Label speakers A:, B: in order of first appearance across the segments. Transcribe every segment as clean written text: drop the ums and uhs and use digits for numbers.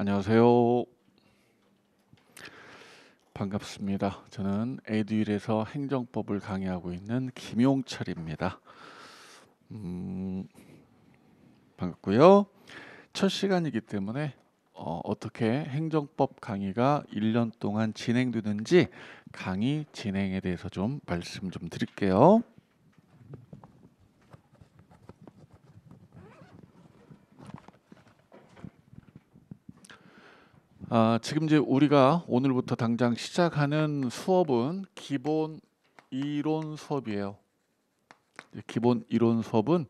A: 안녕하세요. 반갑습니다. 저는 에듀윌에서 행정법을 강의하고 있는 김용철입니다. 반갑고요. 첫 시간이기 때문에 어떻게 행정법 강의가 1년 동안 진행되는지 강의 진행에 대해서 좀 말씀 좀 드릴게요. 지금 이제 우리가 오늘부터 당장 시작하는 수업은 기본 이론 수업이에요. 기본 이론 수업은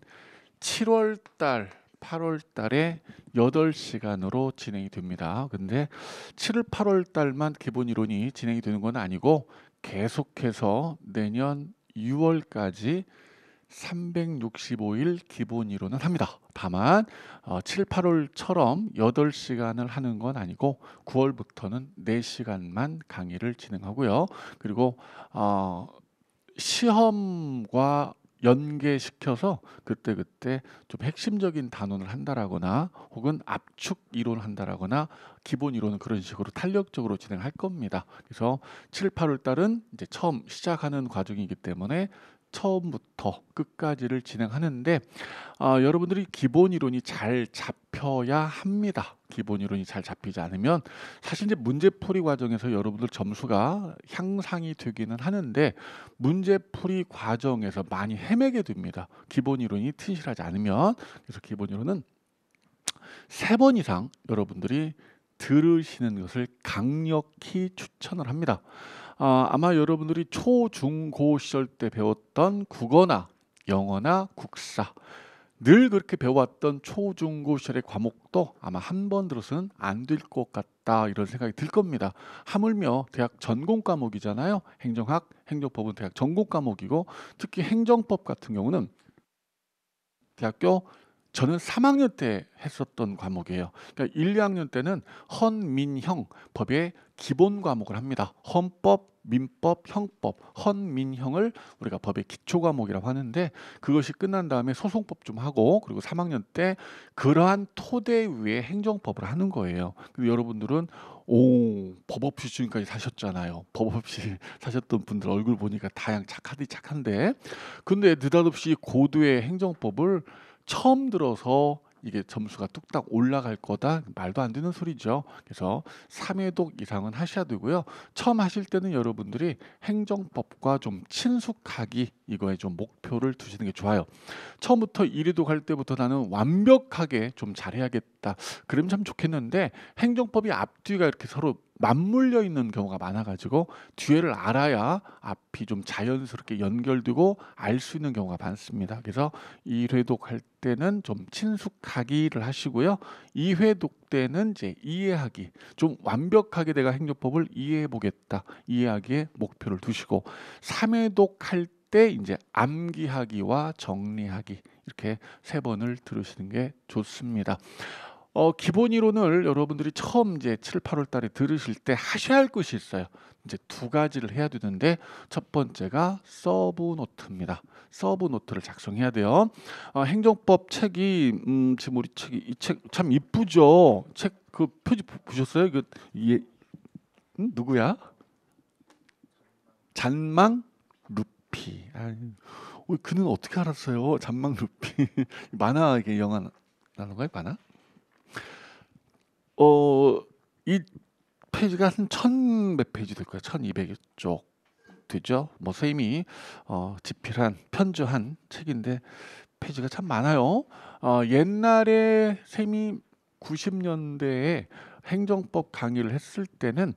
A: 7월 달, 8월 달에 8시간으로 진행이 됩니다. 근데 7월, 8월 달만 기본 이론이 진행이 되는 건 아니고 계속해서 내년 6월까지 365일 기본 이론을 합니다. 다만 7, 8월처럼 8시간을 하는 건 아니고 9월부터는 4시간만 강의를 진행하고요. 그리고 시험과 연계시켜서 그때그때 좀 핵심적인 단원을 한다라거나 혹은 압축 이론을 한다라거나 기본 이론은 그런 식으로 탄력적으로 진행할 겁니다. 그래서 7, 8월 달은 이제 처음 시작하는 과정이기 때문에 처음부터 끝까지를 진행하는데 여러분들이 기본 이론이 잘 잡혀야 합니다. 기본 이론이 잘 잡히지 않으면 사실 이제 문제풀이 과정에서 여러분들 점수가 향상이 되기는 하는데 문제풀이 과정에서 많이 헤매게 됩니다. 기본 이론이 튼실하지 않으면. 그래서 기본 이론은 3번 이상 여러분들이 들으시는 것을 강력히 추천을 합니다. 아마 여러분들이 초, 중, 고 시절 때 배웠던 국어나 영어나 국사 늘 그렇게 배워왔던 초, 중, 고 시절의 과목도 아마 한 번 들어서는 안 될 것 같다 이런 생각이 들 겁니다. 하물며 대학 전공 과목이잖아요. 행정학, 행정법은 대학 전공 과목이고 특히 행정법 같은 경우는 대학교 저는 3학년 때 했었던 과목이에요. 그러니까 1, 2학년 때는 헌민형 법의 기본 과목을 합니다. 헌법, 민법, 형법, 헌민형을 우리가 법의 기초 과목이라고 하는데 그것이 끝난 다음에 소송법 좀 하고 그리고 3학년 때 그러한 토대 위에 행정법을 하는 거예요. 근데 여러분들은 법 없이 지금까지 사셨잖아요. 법 없이 사셨던 분들 얼굴 보니까 다양 착한데 근데 느닷없이 고도의 행정법을 처음 들어서 이게 점수가 뚝딱 올라갈 거다 말도 안 되는 소리죠. 그래서 3회독 이상은 하셔야 되고요. 처음 하실 때는 여러분들이 행정법과 좀 친숙하기 이거에 좀 목표를 두시는 게 좋아요. 처음부터 1회독 할 때부터 나는 완벽하게 좀 잘해야겠다. 그러면 참 좋겠는데 행정법이 앞뒤가 이렇게 서로 맞물려 있는 경우가 많아가지고 뒤에를 알아야 앞이 좀 자연스럽게 연결되고 알 수 있는 경우가 많습니다. 그래서 1회독 할 때는 좀 친숙하기를 하시고요. 2회독 때는 이제 이해하기, 좀 완벽하게 내가 행정법을 이해해 보겠다. 이해하기에 목표를 두시고 3회독 할 때 이제 암기하기와 정리하기 이렇게 3번을 들으시는 게 좋습니다. 기본 이론을 여러분들이 처음 이제 7, 8월 달에 들으실 때 하셔야 할 것이 있어요. 이제 2가지를 해야 되는데 첫 번째가 서브 노트입니다. 서브 노트를 작성해야 돼요. 행정법 책이 지금 우리 책이 이 책 참 이쁘죠. 책 그 표지 보셨어요? 그 이게 누구야? 잔망 루피. 그는 어떻게 알았어요? 잔망 루피. 만화 이게 영화 나는 거야, 만화? 이 페이지가 한 1000몇 페이지 될 거예요. 1200여 쪽 되죠. 뭐 선생님이 집필한 편주한 책인데 페이지가 참 많아요. 옛날에 선생님이 90년대에 행정법 강의를 했을 때는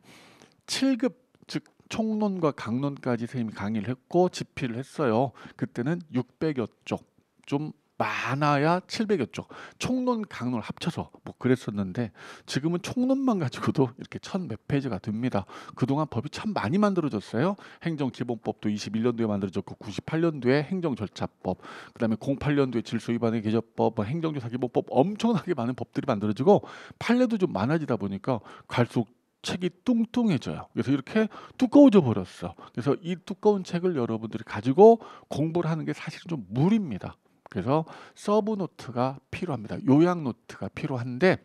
A: 7급 즉 총론과 강론까지 선생님이 강의를 했고 집필을 했어요. 그때는 600여 쪽, 좀 많아야 700여 쪽, 총론 강론 합쳐서 뭐 그랬었는데 지금은 총론만 가지고도 이렇게 1000몇 페이지가 됩니다. 그동안 법이 참 많이 만들어졌어요. 행정기본법도 21년도에 만들어졌고 98년도에 행정절차법, 그다음에 08년도에 질서위반의 개정법, 뭐 행정조사기본법 엄청나게 많은 법들이 만들어지고 판례도 좀 많아지다 보니까 갈수록 책이 뚱뚱해져요. 그래서 이렇게 두꺼워져 버렸어. 그래서 이 두꺼운 책을 여러분들이 가지고 공부를 하는 게 사실은 좀 무리입니다. 그래서 서브 노트가 필요합니다. 요약 노트가 필요한데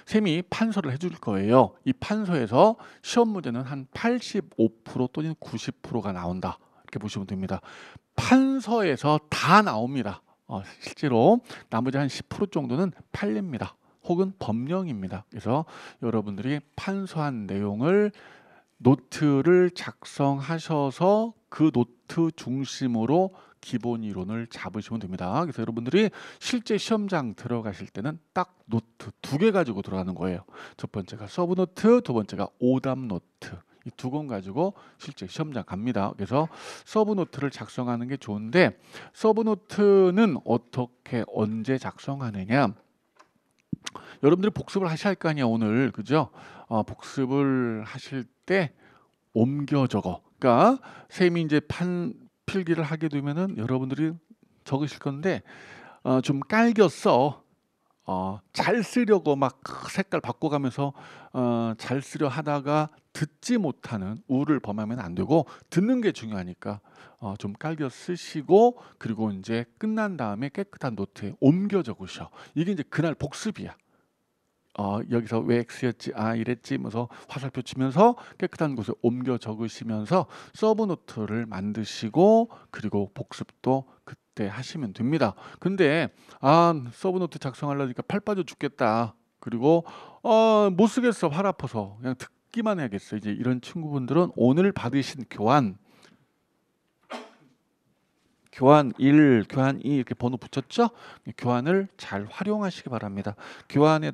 A: 쌤이 판서를 해줄 거예요. 이 판서에서 시험 문제는 한 85% 또는 90%가 나온다. 이렇게 보시면 됩니다. 판서에서 다 나옵니다. 실제로 나머지 한 10% 정도는 판례입니다. 혹은 법령입니다. 그래서 여러분들이 판서한 내용을 노트를 작성하셔서 그 노트 중심으로 기본 이론을 잡으시면 됩니다. 그래서 여러분들이 실제 시험장 들어가실 때는 딱 노트 2개 가지고 들어가는 거예요. 첫 번째가 서브 노트, 두 번째가 오답 노트. 이 두 권 가지고 실제 시험장 갑니다. 그래서 서브 노트를 작성하는 게 좋은데, 서브 노트는 어떻게 언제 작성하느냐? 여러분들이 복습을 하셔야 할 거 아니야 오늘, 그죠? 복습을 하실 때 옮겨 적어. 그러니까 쌤이 이제 필기를 하게 되면은 여러분들이 적으실 건데 좀 깔겨 써. 잘 쓰려고 막 색깔 바꿔가면서 잘 쓰려 하다가 듣지 못하는 우를 범하면 안 되고, 듣는 게 중요하니까 좀 깔겨 쓰시고, 그리고 이제 끝난 다음에 깨끗한 노트에 옮겨 적으셔. 이게 이제 그날 복습이야. 여기서 왜 X였지? 이랬지? 면서 화살표 치면서 깨끗한 곳에 옮겨 적으시면서 서브 노트를 만드시고, 그리고 복습도 그때 하시면 됩니다. 근데 서브 노트 작성하려니까 팔 빠져 죽겠다. 그리고 못 쓰겠어. 팔 아파서 그냥 듣기만 해야겠어. 이제 이런 친구분들은 오늘 받으신 교환 1, 교환 2 이렇게 번호 붙였죠? 교환을 잘 활용하시기 바랍니다. 교환이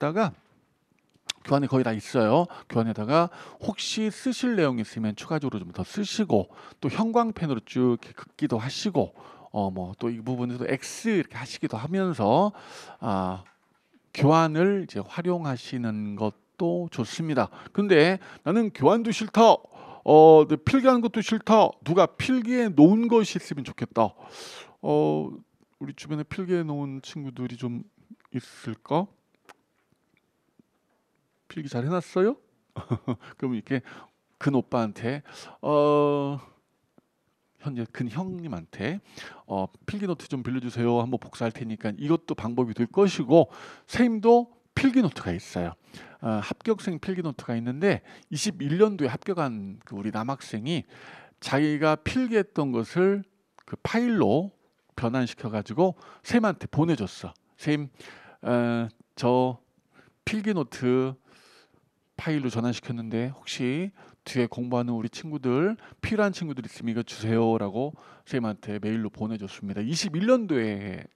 A: 거의 다 있어요. 교환에다가 혹시 쓰실 내용이 있으면 추가적으로 좀 더 쓰시고, 또 형광펜으로 쭉 이렇게 긋기도 하시고, 뭐 또 이 부분에서 X 이렇게 하시기도 하면서 교환을 이제 활용하시는 것도 좋습니다. 근데 나는 교환도 싫다. 필기하는 것도 싫다. 누가 필기해 놓은 것이 있으면 좋겠다. 우리 주변에 필기해 놓은 친구들이 좀 있을까? 필기 잘 해놨어요? 그럼 이렇게 근 오빠한테 현재 근 형님한테 필기 노트 좀 빌려주세요. 한번 복사할 테니까 이것도 방법이 될 것이고, 선생님도 필기 노트가 있어요. 합격생 필기 노트가 있는데 21년도에 합격한 그 우리 남학생이 자기가 필기했던 것을 그 파일로 변환시켜 가지고 쌤한테 보내줬어. 쌤, 저 필기 노트 파일로 전환시켰는데 혹시 뒤에 공부하는 우리 친구들 필요한 친구들 있으면 이거 주세요라고 선생님한테 메일로 보내줬습니다. 21년도에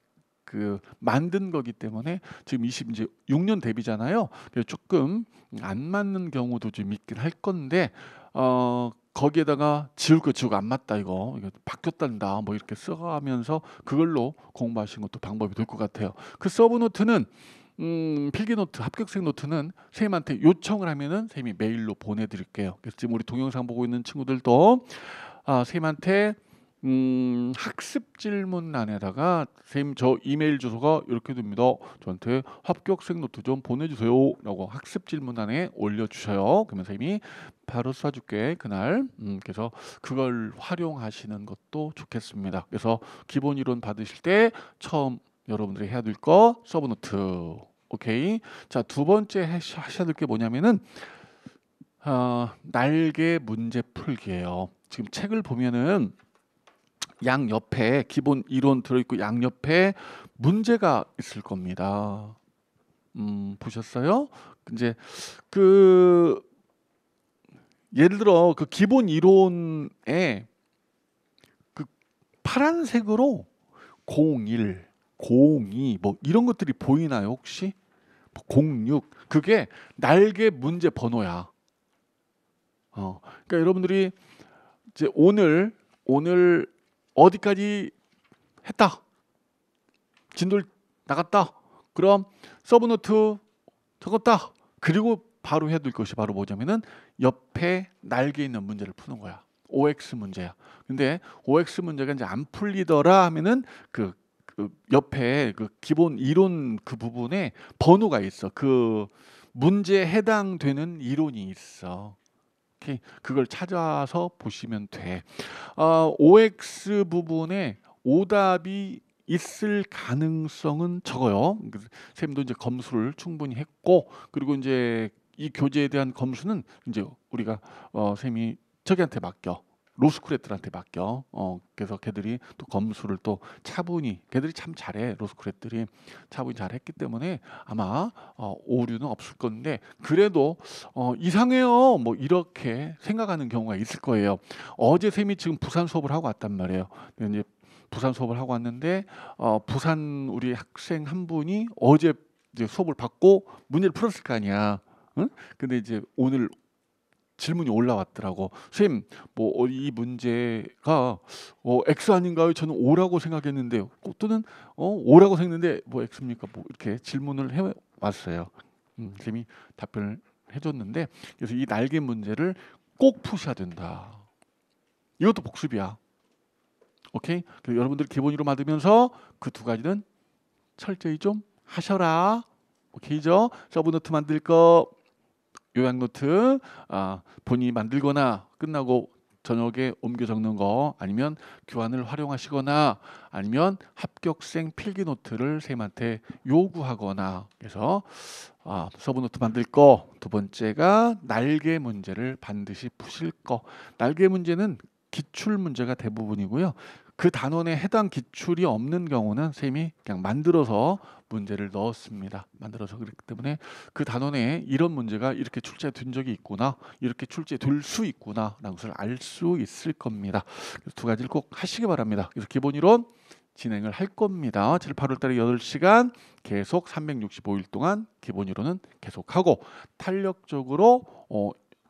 A: 그 만든 거기 때문에 지금 이제 6년 대비잖아요. 그래서 조금 안 맞는 경우도 좀 있긴 할 건데 거기에다가 지울 거 지우고 안 맞다 이거 바뀌었단다 뭐 이렇게 써가면서 그걸로 공부하시는 것도 방법이 될 것 같아요. 그 서브 노트는 필기 노트, 합격생 노트는 선생님한테 요청을 하면은 선생님이 메일로 보내드릴게요. 그래서 지금 우리 동영상 보고 있는 친구들도 선생님한테 학습 질문란에다가 선생님 저 이메일 주소가 이렇게 됩니다. 저한테 합격생 노트 좀 보내주세요 라고 학습 질문란에 올려주셔요. 그러면 선생님이 바로 쏴줄게 그날. 그래서 그걸 활용하시는 것도 좋겠습니다. 그래서 기본 이론 받으실 때 처음 여러분들이 해야 될 거 서브 노트. 오케이. 자, 두 번째 하셔야 될 게 뭐냐면은 날개 문제 풀기예요. 지금 책을 보면은 양 옆에 기본 이론 들어있고 양 옆에 문제가 있을 겁니다. 보셨어요? 이제 그 예를 들어 그 기본 이론에 그 파란색으로 01, 02 뭐 이런 것들이 보이나요 혹시? 06 그게 날개 문제 번호야. 그러니까 여러분들이 이제 오늘 어디까지 했다. 진도를 나갔다. 그럼 서브노트 적었다. 그리고 바로 해야 될 것이 바로 뭐냐면은 옆에 날개 있는 문제를 푸는 거야. OX 문제야. 근데 OX 문제가 이제 안 풀리더라 하면은 그 옆에 그 기본 이론 그 부분에 번호가 있어. 그 문제에 해당되는 이론이 있어. 그걸 찾아서 보시면 돼. OX 부분에 오답이 있을 가능성은 적어요. 쌤도 이제 검수를 충분히 했고, 그리고 이제 이 교재에 대한 검수는 이제 우리가 쌤이 저기한테 맡겨. 로스쿨 애들한테 맡겨. 그래서 걔들이 또 검수를 또 차분히, 걔들이 참 잘해. 로스쿨 애들이 차분히 잘했기 때문에 아마 오류는 없을 건데, 그래도 이상해요. 뭐 이렇게 생각하는 경우가 있을 거예요. 어제 쌤이 지금 부산 수업을 하고 왔단 말이에요. 근데 이제 부산 수업을 하고 왔는데 부산 우리 학생 한 분이 어제 이제 수업을 받고 문제를 풀었을 거 아니야. 응? 근데 이제 오늘 질문이 올라왔더라고. 선생님, 뭐 이 문제가 X 아닌가요? 저는 O라고 생각했는데 또는 O라고 생각했는데 뭐 X입니까? 뭐 이렇게 질문을 해 왔어요. 선생님이 답변을 해줬는데, 그래서 이 날개 문제를 꼭 푸셔야 된다. 이것도 복습이야. 오케이? 여러분들 기본으로 받으면서 그 두 가지는 철저히 좀 하셔라. 오케이죠? 서브노트 만들 거, 요약 노트 본인이 만들거나 끝나고 저녁에 옮겨 적는 거, 아니면 교환을 활용하시거나, 아니면 합격생 필기 노트를 쌤한테 요구하거나. 그래서 서브노트 만들 거, 두 번째가 날개 문제를 반드시 푸실 거. 날개 문제는 기출 문제가 대부분이고요. 그 단원에 해당 기출이 없는 경우는 쌤이 그냥 만들어서 문제를 넣었습니다. 만들어서. 그렇기 때문에 그 단원에 이런 문제가 이렇게 출제된 적이 있구나, 이렇게 출제될 수 있구나 라는 것을 알 수 있을 겁니다. 그래서 두 가지를 꼭 하시기 바랍니다. 그래서 기본 이론 진행을 할 겁니다. 7, 8월 달에 8시간 계속 365일 동안 기본 이론은 계속하고, 탄력적으로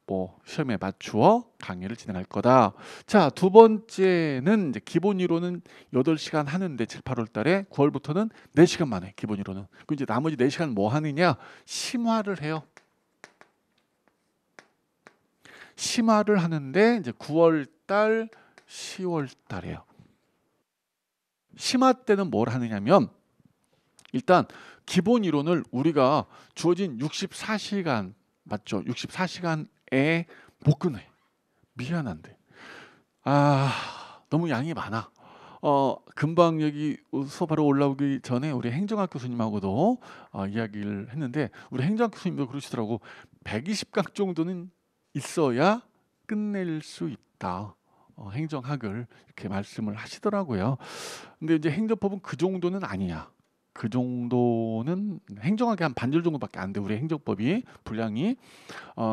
A: 뭐 시험에 맞추어 강의를 진행할 거다. 자, 두 번째는 이제 기본 이론은 8시간 하는데 7, 8월 달에 9월부터는 4시간 만에 기본 이론은. 그 이제 나머지 4시간 뭐 하느냐? 심화를 해요. 심화를 하는데 이제 9월 달, 10월 달이에요. 심화 때는 뭘 하느냐면, 일단 기본 이론을 우리가 주어진 64시간 맞죠? 64시간에 못 끝내. 미안한데. 너무 양이 많아. 금방 여기 수업하러 올라오기 전에 우리 행정학 교수님하고도 이야기를 했는데, 우리 행정학 교수님도 그러시더라고. 120강 정도는 있어야 끝낼 수 있다. 행정학을 이렇게 말씀을 하시더라고요. 근데 이제 행정법은 그 정도는 아니야. 그 정도는 행정학이 한 반절 정도밖에 안 돼. 우리 행정법이 분량이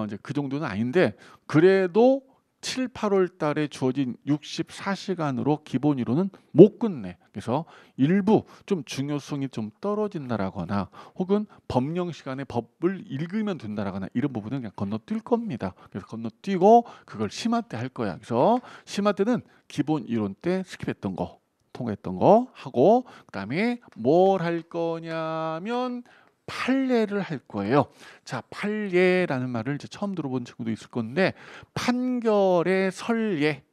A: 이제 그 정도는 아닌데, 그래도 7, 8월 달에 주어진 64시간으로 기본 이론은 못 끝내. 그래서 일부 좀 중요성이 좀 떨어진다라거나, 혹은 법령 시간에 법을 읽으면 된다라거나, 이런 부분은 그냥 건너뛸 겁니다. 그래서 건너뛰고 그걸 심화 때 할 거야. 그래서 심화 때는 기본 이론 때 스킵했던 거, 통과했던 거 하고, 그다음에 뭘 할 거냐면 판례를 할 거예요. 자, 판례라는 말을 이제 처음 들어본 친구도 있을 건데, 판결의 선례,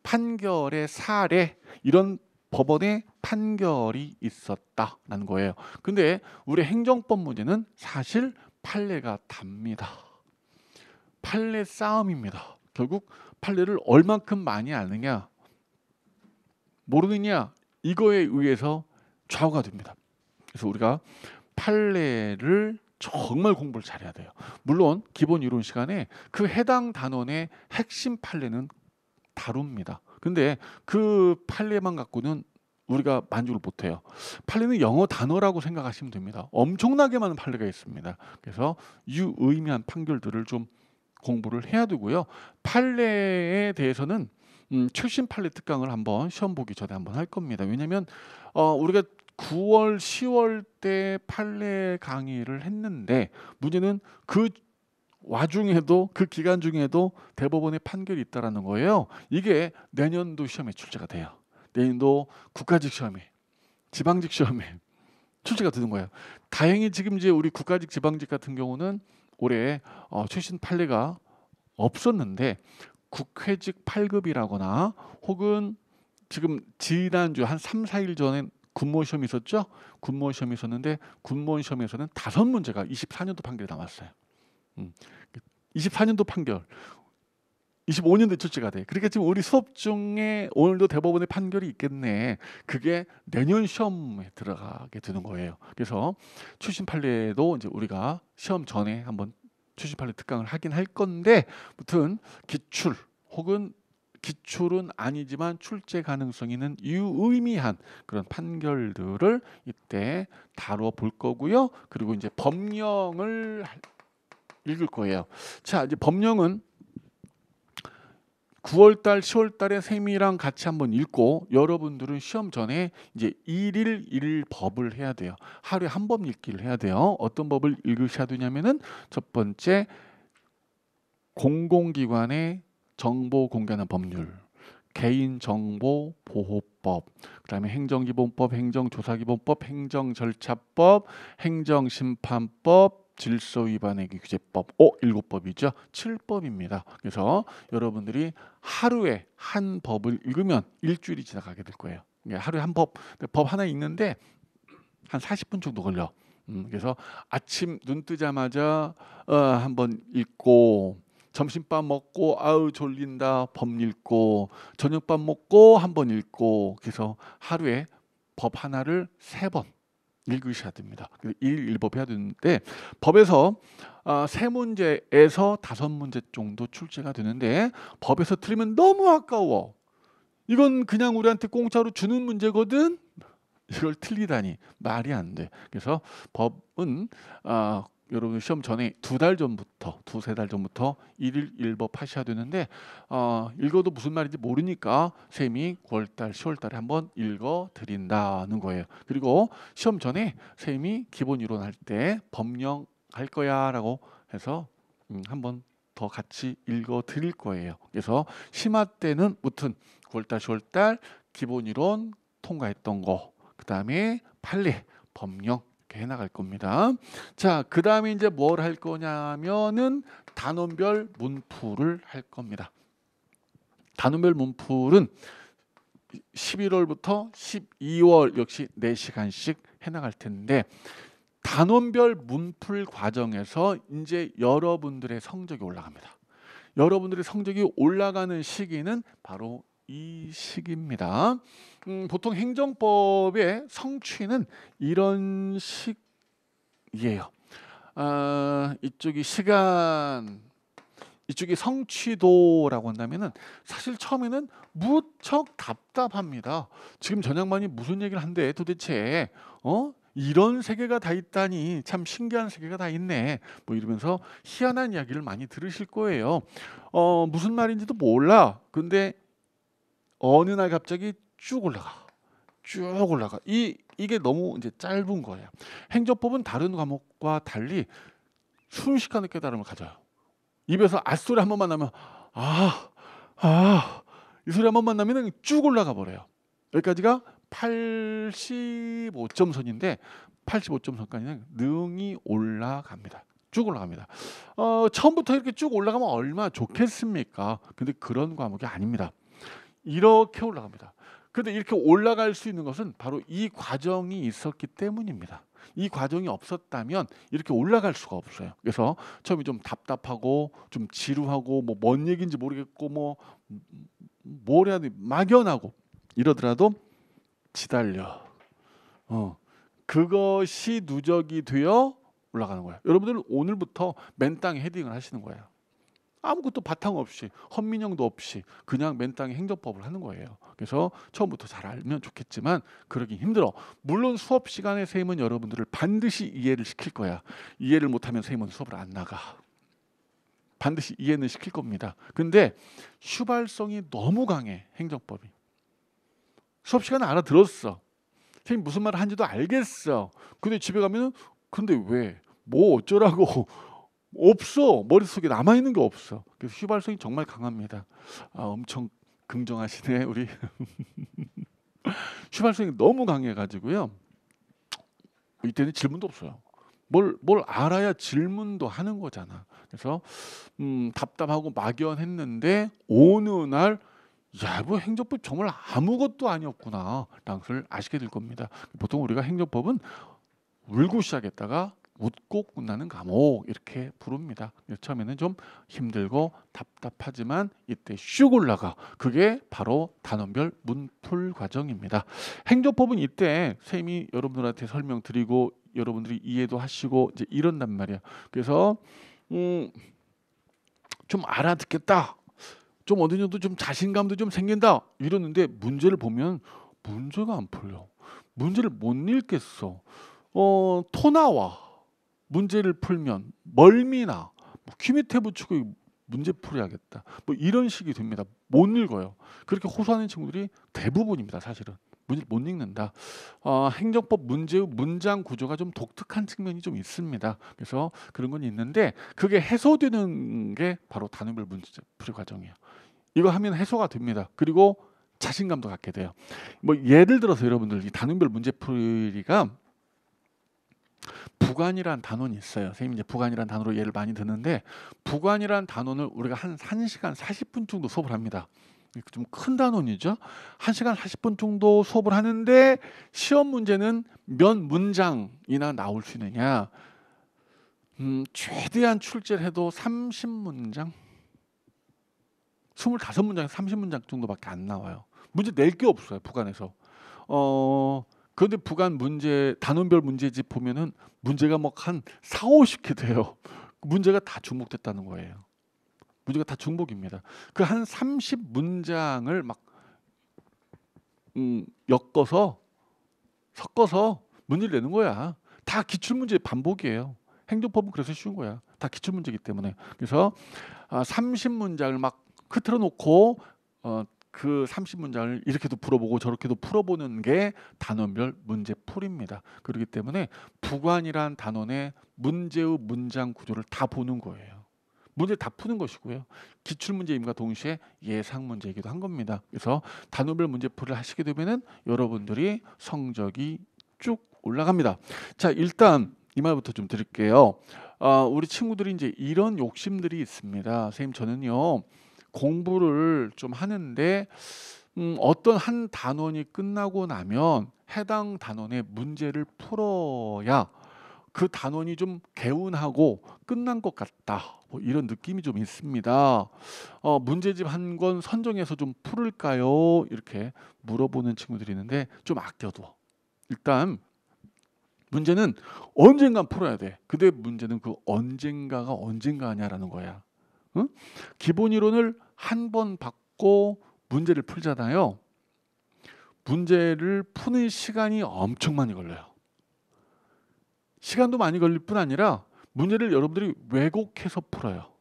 A: 판결의 사례, 이런 법원의 판결이 있었다라는 거예요. 근데 우리 행정법 문제는 사실 판례가 답니다. 판례 싸움입니다. 결국 판례를 얼만큼 많이 아느냐, 모르느냐, 이거에 의해서 좌우가 됩니다. 그래서 우리가 판례를 정말 공부를 잘해야 돼요. 물론 기본 이론 시간에 그 해당 단원의 핵심 판례는 다룹니다. 근데 그 판례만 갖고는 우리가 만족을 못해요. 판례는 영어 단어라고 생각하시면 됩니다. 엄청나게 많은 판례가 있습니다. 그래서 유의미한 판결들을 좀 공부를 해야 되고요. 판례에 대해서는 최신 판례 특강을 한번 시험 보기 전에 한번 할 겁니다. 왜냐하면 우리가 9월, 10월 때 판례 강의를 했는데, 문제는 그 와중에도, 그 기간 중에도 대법원의 판결이 있다라는 거예요. 이게 내년도 시험에 출제가 돼요. 내년도 국가직 시험에, 지방직 시험에 출제가 되는 거예요. 다행히 지금 이제 우리 국가직, 지방직 같은 경우는 올해 최신 판례가 없었는데, 국회직 8급이라거나, 혹은 지금 지난주 한 3, 4일 전에 군무원 시험이 있었죠? 군무원 시험이 있었는데, 군무원 시험에서는 5문제가 24년도 판결이 나왔어요. 24년도 판결. 25년도에 출제가 돼. 그러니까 지금 우리 수업 중에 오늘도 대법원의 판결이 있겠네. 그게 내년 시험에 들어가게 되는 거예요. 그래서 출신 판례도 이제 우리가 시험 전에 한번 출신 판례 특강을 하긴 할 건데, 무튼 기출 혹은 기출은 아니지만 출제 가능성이 있는 유의미한 그런 판결들을 이때 다뤄볼 거고요. 그리고 이제 법령을 읽을 거예요. 자, 이제 법령은 9월달, 10월달에 쌤이랑 같이 한번 읽고, 여러분들은 시험 전에 이제 1일 1일 법을 해야 돼요. 하루에 한 법 읽기를 해야 돼요. 어떤 법을 읽으셔야 되냐면은 첫 번째, 공공기관의 정보 공개하는 법률, 개인정보보호법, 그다음에 행정기본법, 행정조사기본법, 행정절차법, 행정심판법, 질서위반의 규제법, 7법이죠. 7법입니다. 그래서 여러분들이 하루에 한 법을 읽으면 일주일이 지나가게 될 거예요. 하루에 한 법, 법 하나 읽는데 한 40분 정도 걸려. 그래서 아침 눈 뜨자마자 한번 읽고, 점심밥 먹고 아우 졸린다 법 읽고, 저녁밥 먹고 한번 읽고, 그래서 하루에 법 하나를 3번 읽으셔야 됩니다. 1법 해야 되는데, 법에서 3문제에서 5문제 정도 출제가 되는데, 법에서 틀리면 너무 아까워. 이건 그냥 우리한테 공짜로 주는 문제거든. 이걸 틀리다니 말이 안 돼. 그래서 법은 여러분 시험 전에 2달 전부터, 2-3달 전부터 1일 1법 하셔야 되는데, 읽어도 무슨 말인지 모르니까 쌤이 9월달, 10월달에 한번 읽어 드린다는 거예요. 그리고 시험 전에 쌤이 기본 이론 할 때 법령 할 거야 라고 해서 한번 더 같이 읽어 드릴 거예요. 그래서 심화 때는 무튼 9월달, 10월달 기본 이론 통과했던 거, 그 다음에 판례, 법령 이렇게 해나갈 겁니다. 자, 그 다음에 이제 뭘 할 거냐면은 단원별 문풀을 할 겁니다. 단원별 문풀은 11월부터 12월 역시 4시간씩 해나갈 텐데, 단원별 문풀 과정에서 이제 여러분들의 성적이 올라갑니다. 여러분들의 성적이 올라가는 시기는 바로 이 시기입니다. 보통 행정법의 성취는 이런 식이에요. 이쪽이 시간, 이쪽이 성취도라고 한다면은 사실 처음에는 무척 답답합니다. 지금 전 양반이 무슨 얘기를 한대 도대체, 이런 세계가 다 있다니, 참 신기한 세계가 다 있네, 뭐 이러면서 희한한 이야기를 많이 들으실 거예요. 무슨 말인지도 몰라. 근데 어느 날 갑자기 쭉 올라가. 이게 너무 이제 짧은 거예요. 행정법은 다른 과목과 달리 순식간에 깨달음을 가져요. 입에서 앗소리 한 번만 나면 이 소리 한 번만 나면 쭉 올라가 버려요. 여기까지가 85점선인데 85점선까지는 능이 올라갑니다. 쭉 올라갑니다. 처음부터 이렇게 쭉 올라가면 얼마나 좋겠습니까? 근데 그런 과목이 아닙니다. 이렇게 올라갑니다. 근데 이렇게 올라갈 수 있는 것은 바로 이 과정이 있었기 때문입니다. 이 과정이 없었다면 이렇게 올라갈 수가 없어요. 그래서 처음에 좀 답답하고 좀 지루하고 뭐 뭔 얘기인지 모르겠고 뭘 해야 돼 막연하고 이러더라도 지달려. 그것이 누적이 되어 올라가는 거예요. 여러분들은 오늘부터 맨 땅에 헤딩을 하시는 거예요. 아무것도 바탕 없이, 헌민형도 없이 그냥 맨 땅에 행정법을 하는 거예요. 그래서 처음부터 잘 알면 좋겠지만 그러기 힘들어. 물론 수업 시간에 선생님은 여러분들을 반드시 이해를 시킬 거야. 이해를 못하면 선생님은 수업을 안 나가. 반드시 이해는 시킬 겁니다. 근데 휘발성이 너무 강해, 행정법이. 수업 시간에 알아들었어. 선생님 무슨 말을 한지도 알겠어. 근데 집에 가면은 근데 왜? 뭐 어쩌라고? 없어. 머릿속에 남아있는 게 없어. 그래서 휘발성이 정말 강합니다. 엄청 긍정하시네 우리. 휘발성이 너무 강해가지고요. 이때는 질문도 없어요. 뭘 알아야 질문도 하는 거잖아. 그래서 답답하고 막연했는데 어느 날 뭐 행정법 정말 아무것도 아니었구나 라는 걸 아시게 될 겁니다. 보통 우리가 행정법은 울고 시작했다가 웃고 끝나는 과목 이렇게 부릅니다. 처음에는 좀 힘들고 답답하지만 이때 슉 올라가. 그게 바로 단원별 문풀 과정입니다. 행정법은 이때 선생님이 여러분들한테 설명드리고 여러분들이 이해도 하시고 이제 이런단 말이야. 그래서 좀 알아듣겠다. 좀 어느 정도 좀 자신감도 좀 생긴다. 이러는데 문제를 보면 문제가 안 풀려. 문제를 못 읽겠어. 토 나와. 문제를 풀면 멀미나 뭐 귀 밑에 붙이고 문제 풀어야겠다. 뭐 이런 식이 됩니다. 못 읽어요. 그렇게 호소하는 친구들이 대부분입니다. 사실은. 문제를 못 읽는다. 행정법 문제의 문장 구조가 좀 독특한 측면이 좀 있습니다. 그래서 그런 건 있는데 그게 해소되는 게 바로 단원별 문제풀이 과정이에요. 이거 하면 해소가 됩니다. 그리고 자신감도 갖게 돼요. 뭐 예를 들어서 여러분들 이 단원별 문제풀이가 부관이란 단원이 있어요. 선생님 이제 부관이란 단어로 예를 많이 드는데 부관이란 단원을 우리가 한 1시간 40분 정도 수업을 합니다. 좀 큰 단원이죠. 1시간 40분 정도 수업을 하는데 시험 문제는 몇 문장이나 나올 수 있느냐. 최대한 출제를 해도 30문장? 25문장에서 30문장 정도밖에 안 나와요. 문제 낼 게 없어요. 부관에서. 그런데 부관 문제 단원별 문제집 보면은 문제가 뭐 한 4, 50개 돼요. 문제가 다 중복됐다는 거예요. 문제가 다 중복입니다. 그 한 30문장을 막 섞어서 문제를 내는 거야. 다 기출문제 반복이에요. 행정법은 그래서 쉬운 거야. 다 기출문제이기 때문에. 그래서 30문장을 막 흐트러 놓고 그 30문장을 이렇게도 풀어보고 저렇게도 풀어보는 게 단원별 문제풀이입니다. 그렇기 때문에 부관이란 단원의 문제의 문장 구조를 다 보는 거예요. 문제 다 푸는 것이고요. 기출문제임과 동시에 예상문제이기도 한 겁니다. 그래서 단원별 문제풀이를 하시게 되면은 여러분들이 성적이 쭉 올라갑니다. 자, 일단 이 말부터 좀 드릴게요. 우리 친구들이 이제 이런 욕심들이 있습니다. 선생님 저는요. 공부를 좀 하는데 어떤 한 단원이 끝나고 나면 해당 단원의 문제를 풀어야 그 단원이 좀 개운하고 끝난 것 같다. 뭐 이런 느낌이 좀 있습니다. 문제집 한 권 선정해서 좀 풀을까요? 이렇게 물어보는 친구들이 있는데 좀 아껴둬. 일단 문제는 언젠간 풀어야 돼. 근데 문제는 그 언젠가가 언젠가냐라는 거야. 응? 기본 이론을 한 번 받고 문제를 풀잖아요. 문제를 푸는 시간이 엄청 많이 걸려요. 시간도 많이 걸릴 뿐 아니라 문제를 여러분들이 왜곡해서 풀어요.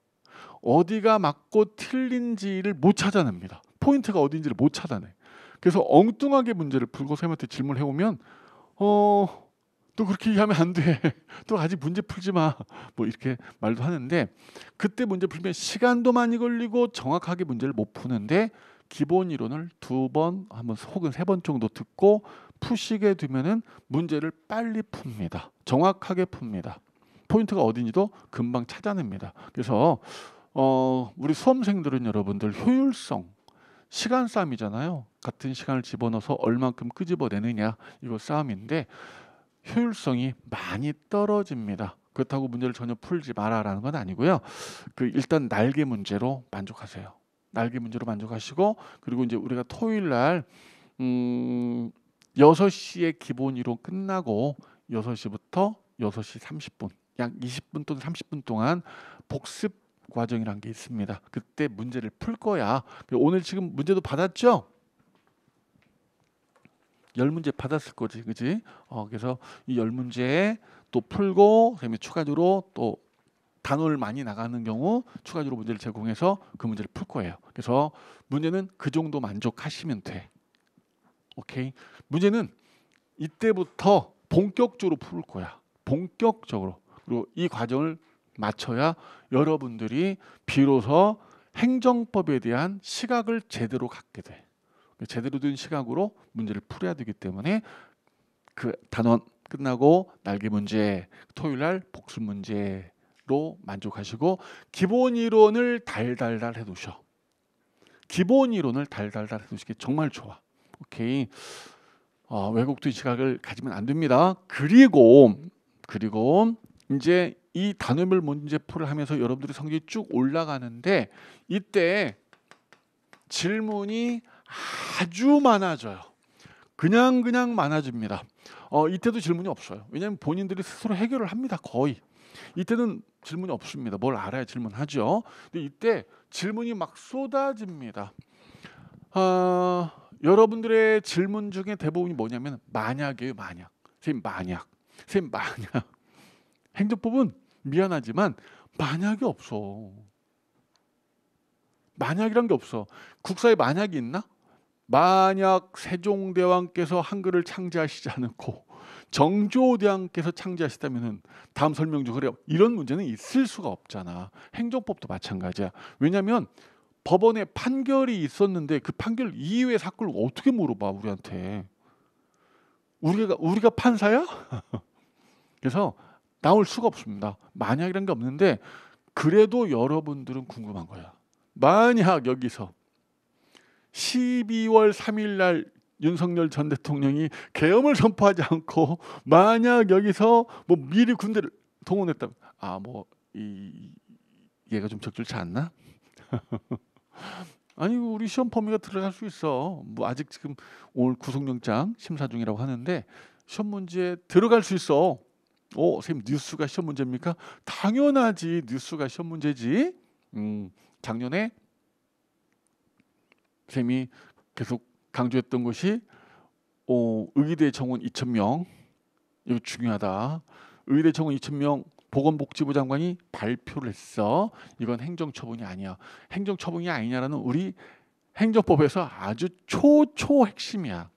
A: 어디가 맞고 틀린지를 못 찾아냅니다. 포인트가 어딘지를 못 찾아내. 그래서 엉뚱하게 문제를 풀고 선생님한테 질문을 해오면 또 그렇게 얘기하면 안 돼. 또 아직 문제 풀지 마. 뭐 이렇게 말도 하는데 그때 문제 풀면 시간도 많이 걸리고 정확하게 문제를 못 푸는데 기본 이론을 2번, 한번 혹은 3번 정도 듣고 푸시게 되면은 문제를 빨리 풉니다. 정확하게 풉니다. 포인트가 어딘지도 금방 찾아냅니다. 그래서 우리 수험생들은 여러분들 효율성, 시간 싸움이잖아요. 같은 시간을 집어넣어서 얼만큼 끄집어내느냐 이거 싸움인데 효율성이 많이 떨어집니다. 그렇다고 문제를 전혀 풀지 마라라는 건 아니고요. 일단 날개 문제로 만족하세요. 날개 문제로 만족하시고 그리고 이제 우리가 토요일 날 6시에 기본 이론 끝나고 6시부터 6시 30분 약 20분 또는 30분 동안 복습 과정이란 게 있습니다. 그때 문제를 풀 거야. 오늘 지금 문제도 받았죠? 10문제 받았을 거지, 그지? 그래서 이 10문제 또 풀고 그다음에 추가적으로 또 단원을 많이 나가는 경우 추가적으로 문제를 제공해서 그 문제를 풀 거예요. 그래서 문제는 그 정도 만족하시면 돼. 오케이? 문제는 이때부터 본격적으로 풀 거야. 본격적으로. 그리고 이 과정을 마쳐야 여러분들이 비로소 행정법에 대한 시각을 제대로 갖게 돼. 제대로 된 시각으로 문제를 풀어야 되기 때문에 그 단원 끝나고 날개 문제, 토요일 날 복습 문제로 만족하시고 기본 이론을 달달달 해두셔. 기본 이론을 달달달 해두시기 정말 좋아. 오케이. 왜곡된 시각을 가지면 안 됩니다. 그리고 이제 이 단원별 문제풀이를 하면서 여러분들이 성적이 쭉 올라가는데 이때 질문이 아주 많아져요. 그냥 많아집니다. 이때도 질문이 없어요. 왜냐하면 본인들이 스스로 해결을 합니다. 거의. 이때는 질문이 없습니다. 뭘 알아야 질문하죠. 근데 이때 질문이 막 쏟아집니다. 여러분들의 질문 중에 대부분이 뭐냐면 만약이에요. 만약. 선생님 만약. 선생님 만약. 행정법은 미안하지만 만약이 없어. 만약이란 게 없어. 국사에 만약이 있나? 만약 세종대왕께서 한글을 창제하시지 않고 정조대왕께서 창제하시다면은 다음 설명 중 그래요. 이런 문제는 있을 수가 없잖아. 행정법도 마찬가지야. 왜냐하면 법원에 판결이 있었는데 그 판결 이후의 사건을 어떻게 물어봐 우리한테? 우리가 판사야? 그래서 나올 수가 없습니다. 만약이란 게 없는데 그래도 여러분들은 궁금한 거야. 만약 여기서 12월 3일 날 윤석열 전 대통령이 계엄을 선포하지 않고 만약 여기서 뭐 미리 군대를 동원했다면 얘가 좀 적절치 않나? 아니 우리 시험 범위가 들어갈 수 있어. 뭐 아직 지금 오늘 구속영장 심사 중이라고 하는데 시험 문제에 들어갈 수 있어. 선생님 뉴스가 시험 문제입니까? 당연하지. 뉴스가 시험 문제지. 작년에 선생님이 계속 강조했던 것이 의대 정원 2,000명 이거 중요하다. 의대 정원 2,000명 보건복지부 장관이 발표를 했어. 이건 행정처분이 아니야. 행정처분이 아니냐라는 우리 행정법에서 아주 초초 핵심이야.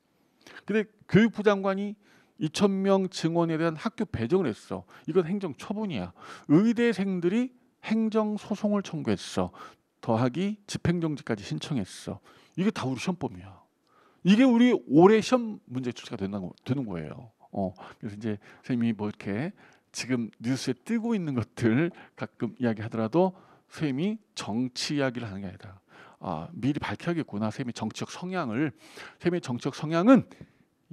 A: 근데 교육부 장관이 2,000명 증원에 대한 학교 배정을 했어. 이건 행정처분이야. 의대생들이 행정소송을 청구했어. 더하기 집행정지까지 신청했어. 이게 다 우리 시험법이야. 이게 우리 올해 시험 문제 출제가 되는 거예요. 그래서 이제 선생님이 뭐 이렇게 지금 뉴스에 뜨고 있는 것들 가끔 이야기하더라도 선생님이 정치 이야기를 하는 게 아니다. 미리 밝혀야겠구나. 선생님의 정치적 성향을. 선생님의 정치적 성향은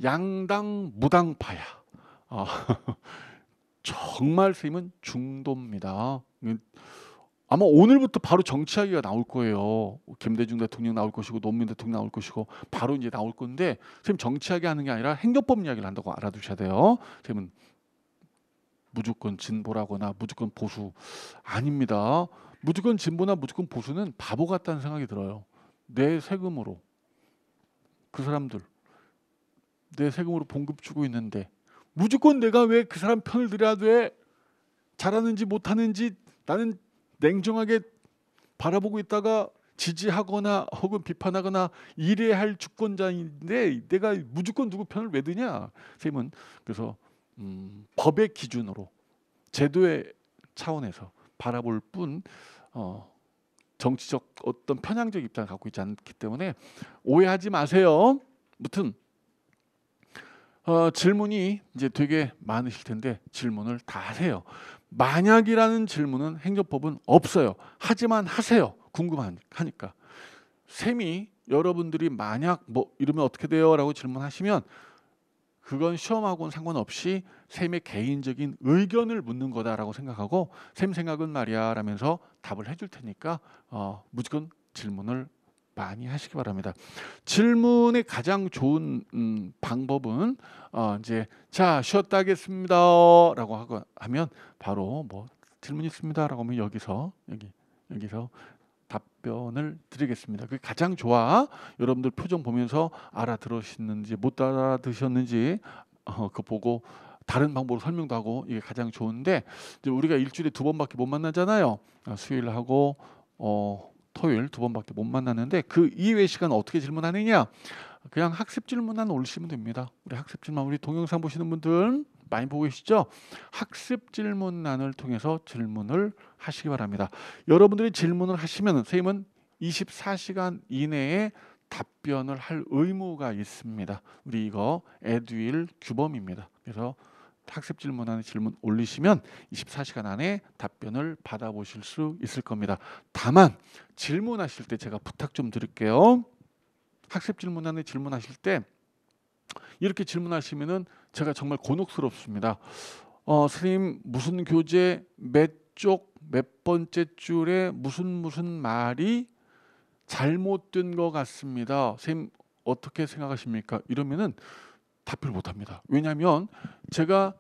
A: 양당 무당파야. 정말 선생님은 중도입니다. 아마 오늘부터 바로 정치 이야기가 나올 거예요. 김대중 대통령 나올 것이고 노무현 대통령 나올 것이고 바로 이제 나올 건데 선생님 정치 이야기 하는 게 아니라 행정법 이야기를 한다고 알아두셔야 돼요. 선생님은 무조건 진보라거나 무조건 보수 아닙니다. 무조건 진보나 무조건 보수는 바보 같다는 생각이 들어요. 내 세금으로 그 사람들 내 세금으로 봉급 주고 있는데 무조건 내가 왜 그 사람 편을 들어야 돼? 잘하는지 못하는지 나는 냉정하게 바라보고 있다가 지지하거나 혹은 비판하거나 이래야 할 주권자인데 내가 무조건 누구 편을 왜 드냐? 선생님은 그래서 법의 기준으로 제도의 차원에서 바라볼 뿐 정치적 어떤 편향적 입장을 갖고 있지 않기 때문에 오해하지 마세요. 무튼 질문이 이제 되게 많으실 텐데 질문을 다 하세요. 만약이라는 질문은 행정법은 없어요. 하지만 하세요. 궁금하니까. 쌤이 여러분들이 만약 뭐 이러면 어떻게 돼요? 라고 질문하시면 그건 시험하고는 상관없이 쌤의 개인적인 의견을 묻는 거다라고 생각하고 쌤 생각은 말이야 라면서 답을 해줄 테니까 무조건 질문을 많이 하시기 바랍니다. 질문의 가장 좋은 방법은 이제 자 쉬었다 하겠습니다라고 하면 바로 뭐 질문 있습니다라고 하면 여기서 답변을 드리겠습니다. 그게 가장 좋아. 여러분들 표정 보면서 알아들으셨는지 못 알아들으셨는지 그거 보고 다른 방법으로 설명도 하고 이게 가장 좋은데 이제 우리가 일주일에 2번밖에 못 만나잖아요. 수요일하고 토요일 2번밖에 못 만나는데 그 이외의 시간 어떻게 질문하느냐? 그냥 학습 질문만 올리시면 됩니다. 우리 학습 질문 우리 동영상 보시는 분들 많이 보고 계시죠? 학습 질문란을 통해서 질문을 하시기 바랍니다. 여러분들이 질문을 하시면 선생님은 24시간 이내에 답변을 할 의무가 있습니다. 우리 이거 에듀윌 규범입니다. 그래서 학습 질문안에 질문 올리시면 24시간 안에 답변을 받아보실 수 있을 겁니다. 다만 질문하실 때 제가 부탁 좀 드릴게요. 학습 질문안에 질문하실 때 이렇게 질문하시면은 제가 정말 곤혹스럽습니다. 선생님 무슨 교재 몇 쪽 몇 번째 줄에 무슨 말이 잘못된 것 같습니다. 선생님 어떻게 생각하십니까? 이러면은 답변을 못합니다. 왜냐하면 제가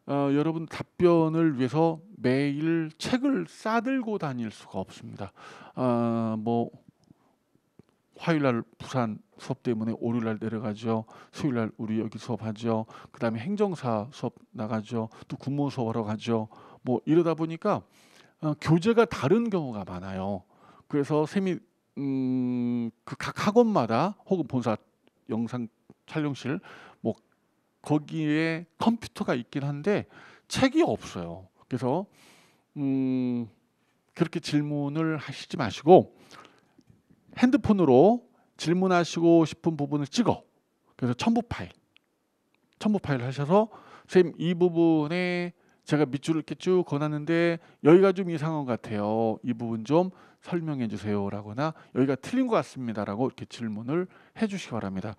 A: 여러분 답변을 위해서 매일 책을 싸들고 다닐 수가 없습니다. 뭐 화요일날 부산 수업 때문에 월요일날 내려가죠. 수요일날 우리 여기 수업하죠. 그 다음에 행정사 수업 나가죠. 또 국문 수업하러 가죠. 뭐 이러다 보니까 교재가 다른 경우가 많아요. 그래서 쌤이 그 각 학원마다 혹은 본사 영상 촬영실 뭐 거기에 컴퓨터가 있긴 한데 책이 없어요. 그래서 그렇게 질문을 하시지 마시고 핸드폰으로 질문하시고 싶은 부분을 찍어. 그래서 첨부 파일 하셔서 선생님 이 부분에 제가 밑줄을 이렇게 쭉 그어놨는데 여기가 좀 이상한 것 같아요. 이 부분 좀 설명해 주세요 라거나 여기가 틀린 것 같습니다 라고 이렇게 질문을 해 주시기 바랍니다.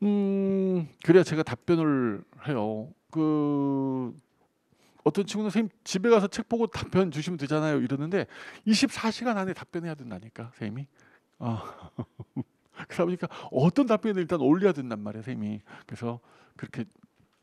A: 그래야 제가 답변을 해요. 어떤 친구는 선생님 집에 가서 책 보고 답변 주시면 되잖아요 이러는데 24시간 안에 답변해야 된다니까 선생님이. 그러다 보니까 어떤 답변을 일단 올려야 된단 말이에요 선생님이. 그래서 그렇게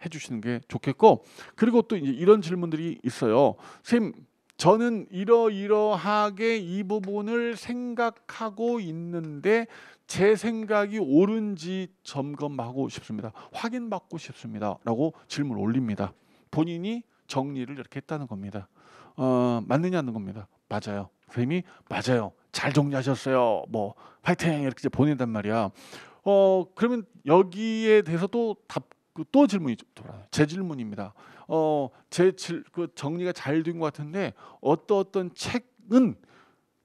A: 해주시는 게 좋겠고, 그리고 또 이제 이런 질문들이 있어요. 선생님 저는 이러이러하게 이 부분을 생각하고 있는데 제 생각이 옳은지 점검하고 싶습니다. 확인받고 싶습니다 라고 질문을 올립니다. 본인이 정리를 이렇게 했다는 겁니다. 맞느냐는 겁니다. 맞아요. 선생님이 맞아요. 잘 정리하셨어요. 뭐 파이팅 이렇게 이제 보낸단 말이야. 그러면 여기에 대해서 또 질문이 돌아요. 제 질문입니다. 그 정리가 잘 된 것 같은데 어떤 책은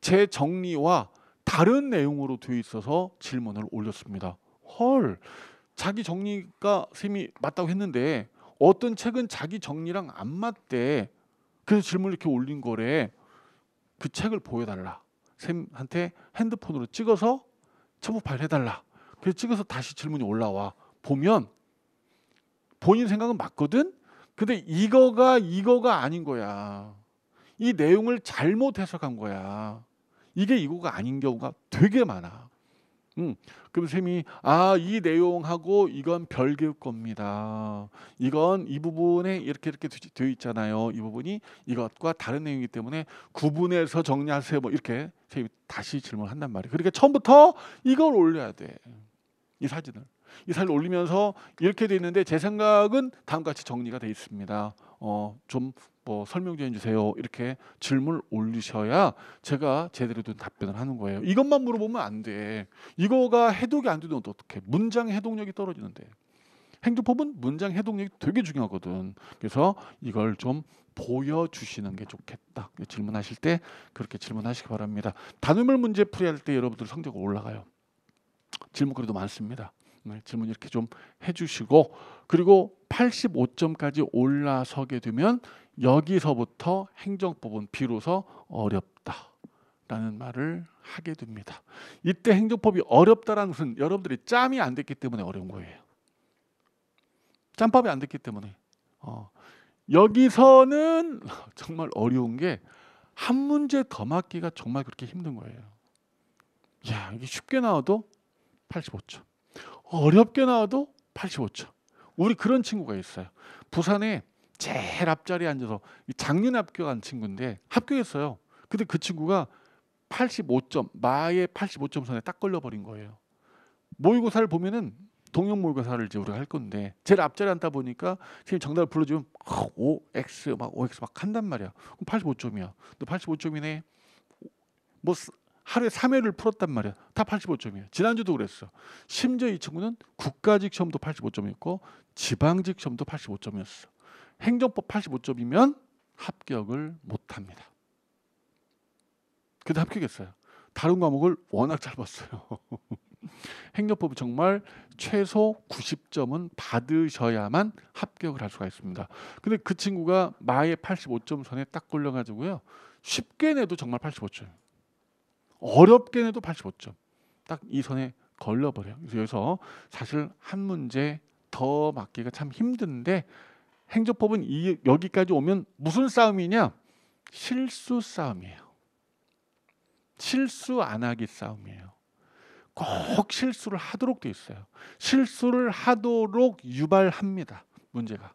A: 제 정리와 다른 내용으로 되어 있어서 질문을 올렸습니다. 헐, 자기 정리가 쌤이 맞다고 했는데 어떤 책은 자기 정리랑 안 맞대. 그래서 질문을 이렇게 올린 거래. 그 책을 보여달라. 쌤한테 핸드폰으로 찍어서 첨부 파일 해달라. 그래서 찍어서 다시 질문이 올라와. 보면 본인 생각은 맞거든? 근데 이거가 아닌 거야. 이 내용을 잘못 해석한 거야. 이게 이거가 아닌 경우가 되게 많아. 그럼 쌤이 이 내용하고 이건 별개일 겁니다. 이건 이 부분에 이렇게 되어 있잖아요. 이 부분이 이것과 다른 내용이기 때문에 구분해서 정리하세요. 뭐 이렇게 쌤이 다시 질문한단 말이에요. 그러니까 처음부터 이걸 올려야 돼. 이 사진을 올리면서 이렇게 돼 있는데 제 생각은 다음과 같이 정리가 돼 있습니다. 좀 뭐 설명 좀 해주세요. 이렇게 질문을 올리셔야 제가 제대로 된 답변을 하는 거예요. 이것만 물어보면 안 돼. 이거가 해독이 안 되면 어떡해. 문장 해독력이 떨어지는데. 행정법은 문장 해독력이 되게 중요하거든. 그래서 이걸 좀 보여주시는 게 좋겠다. 질문하실 때 그렇게 질문하시기 바랍니다. 단어물 문제 풀이할 때 여러분들 성적 올라가요. 질문 그래도 많습니다. 질문 이렇게 좀 해주시고, 그리고 85점까지 올라서게 되면 여기서부터 행정법은 비로소 어렵다라는 말을 하게 됩니다. 이때 행정법이 어렵다라는 것은 여러분들이 짬이 안 됐기 때문에 어려운 거예요. 짬밥이 안 됐기 때문에. 여기서는 정말 어려운 게 한 문제 더 맞기가 정말 그렇게 힘든 거예요. 야, 이게 쉽게 나와도 85점. 어렵게 나와도 85점. 우리 그런 친구가 있어요. 부산에 제일 앞자리에 앉아서 작년에 합격한 친구인데 합격했어요. 근데 그 친구가 85점, 마의 85점 선에 딱 걸려버린 거예요. 모의고사를 보면은 동영 모의고사를 이제 우리가 할 건데 제일 앞자리에 앉다 보니까 지금 정답을 불러주면 OX 막 한단 말이야. 그럼 85점이야. 너 85점이네. 뭐 하루에 3회를 풀었단 말이야. 다 85점이에요. 지난주도 그랬어. 심지어 이 친구는 국가직 시험도 85점이었고 지방직 시험도 85점이었어. 행정법 85점이면 합격을 못합니다. 그래도 합격했어요. 다른 과목을 워낙 잘 봤어요. 행정법은 정말 최소 90점은 받으셔야만 합격을 할 수가 있습니다. 근데 그 친구가 마의 85점 선에 딱 걸려가지고요. 쉽게 내도 정말 85점. 어렵게 내도 85점. 딱 이 선에 걸려버려요. 그래서 여기서 사실 한 문제 더 맞기가 참 힘든데 행정법은 여기까지 오면 무슨 싸움이냐? 실수 싸움이에요. 실수 안 하기 싸움이에요. 꼭 실수를 하도록 돼 있어요. 실수를 하도록 유발합니다. 문제가.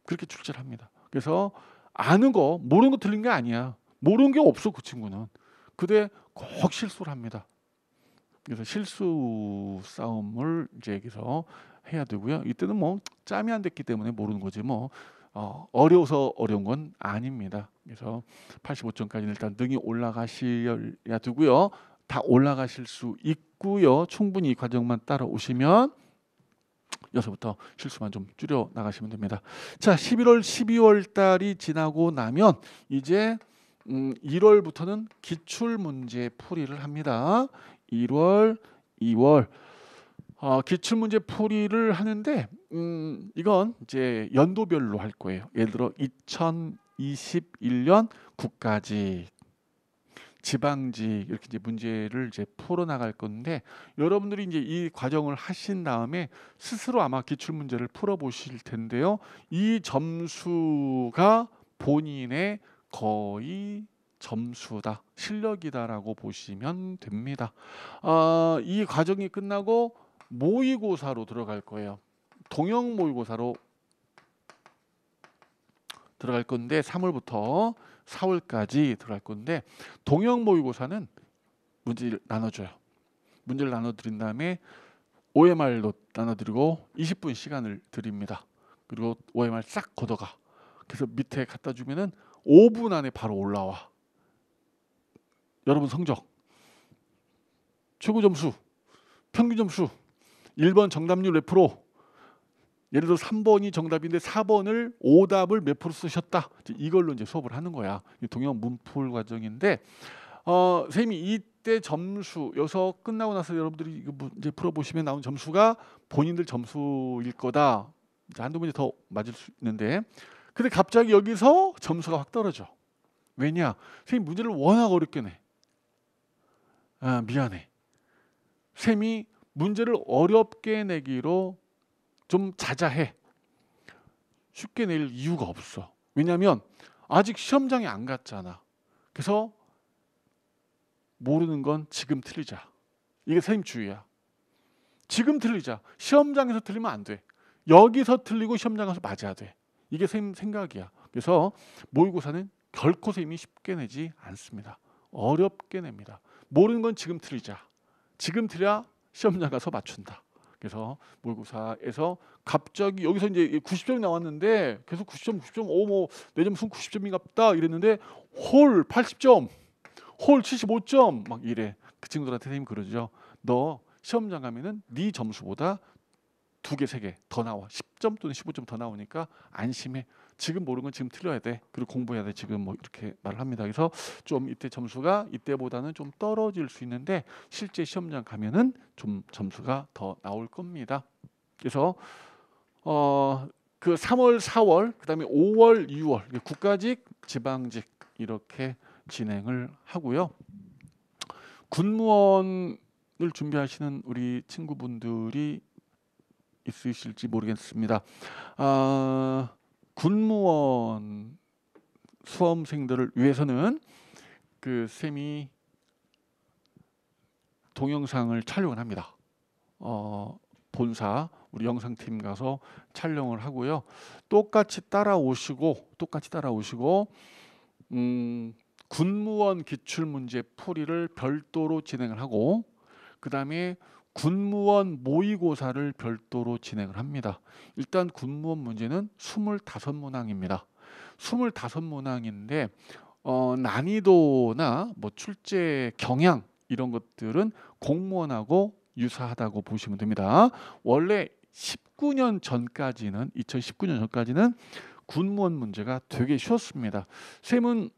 A: 그렇게 출제를 합니다. 그래서 아는 거, 모르는 거 틀린 게 아니야. 모르는 게 없어, 그 친구는. 근데 꼭 실수를 합니다. 그래서 실수 싸움을 이제 여기서 해야 되고요. 이때는 뭐 짬이 안 됐기 때문에 모르는 거지 뭐 어려워서 어려운 건 아닙니다. 그래서 85점까지는 일단 능히 올라가셔야 되고요. 다 올라가실 수 있고요. 충분히 이 과정만 따라오시면 여기서부터 실수만 좀 줄여 나가시면 됩니다. 자, 11월, 12월 달이 지나고 나면 이제 1월부터는 기출 문제 풀이를 합니다. 1월, 2월 기출 문제 풀이를 하는데 이건 이제 연도별로 할 거예요. 예를 들어 2021년 국가직, 지방직 이렇게 이제 문제를 이제 풀어 나갈 건데 여러분들이 이제 이 과정을 하신 다음에 스스로 아마 기출 문제를 풀어 보실 텐데요. 이 점수가 본인의 거의 점수다, 실력이다라고 보시면 됩니다. 이 과정이 끝나고 모의고사로 들어갈 거예요. 동형 모의고사로 들어갈 건데 3월부터 4월까지 들어갈 건데 동형 모의고사는 문제를 나눠줘요. 문제를 나눠드린 다음에 OMR로 나눠드리고 20분 시간을 드립니다. 그리고 OMR 싹 걷어가. 그래서 밑에 갖다 주면은 5분 안에 바로 올라와. 여러분 성적, 최고 점수, 평균 점수, 1번 정답률 몇 프로, 예를 들어 3번이 정답인데 4번을 오답을 몇 프로 쓰셨다. 이걸로 이제 수업을 하는 거야. 동형 문풀 과정인데 선생님이 이때 점수 여기서 끝나고 나서 여러분들이 이거 문제 풀어보시면 나온 점수가 본인들 점수일 거다. 한두 문제 더 맞을 수 있는데 근데 갑자기 여기서 점수가 확 떨어져. 왜냐? 선생님 문제를 워낙 어렵게 내. 미안해. 쌤이 문제를 어렵게 내기로 좀 자자해. 쉽게 낼 이유가 없어. 왜냐하면 아직 시험장에 안 갔잖아. 그래서 모르는 건 지금 틀리자. 이게 선생님 주의야. 지금 틀리자. 시험장에서 틀리면 안 돼. 여기서 틀리고 시험장 가서 맞아야 돼. 이게 선생님 생각이야. 그래서 모의고사는 결코 선생님이 쉽게 내지 않습니다. 어렵게 냅니다. 모르는 건 지금 틀리자. 지금 틀려야 시험장 가서 맞춘다. 그래서 모의고사에서 갑자기 여기서 이제 90점이 나왔는데 계속 90점, 90점, 뭐 내 점수는 90점인갑다 이랬는데 홀 80점, 홀 75점 막 이래. 그 친구들한테 선생님 그러죠. 너 시험장 가면은 네 점수보다 2개, 3개 더 나와. 10점 또는 15점 더 나오니까 안심해. 지금 모르는 건 지금 틀려야 돼. 그리고 공부해야 돼. 지금 뭐 이렇게 말을 합니다. 그래서 좀 이때 점수가 이때보다는 좀 떨어질 수 있는데 실제 시험장 가면은 좀 점수가 더 나올 겁니다. 그래서 그 3월, 4월, 그다음에 5월, 6월 국가직, 지방직 이렇게 진행을 하고요. 군무원을 준비하시는 우리 친구분들이 있으실지 모르겠습니다. 군무원 수험생들을 위해서는 그 쌤이 동영상을 촬영을 합니다. 본사 우리 영상팀 가서 촬영을 하고요. 똑같이 따라오시고 군무원 기출문제 풀이를 별도로 진행을 하고 그 다음에 군무원 모의고사를 별도로 진행을 합니다. 일단 군무원 문제는 25문항입니다. 25문항인데 난이도나 뭐 출제 경향 이런 것들은 공무원하고 유사하다고 보시면 됩니다. 원래 2019년 전까지는 군무원 문제가 되게 쉬웠습니다. 쌤은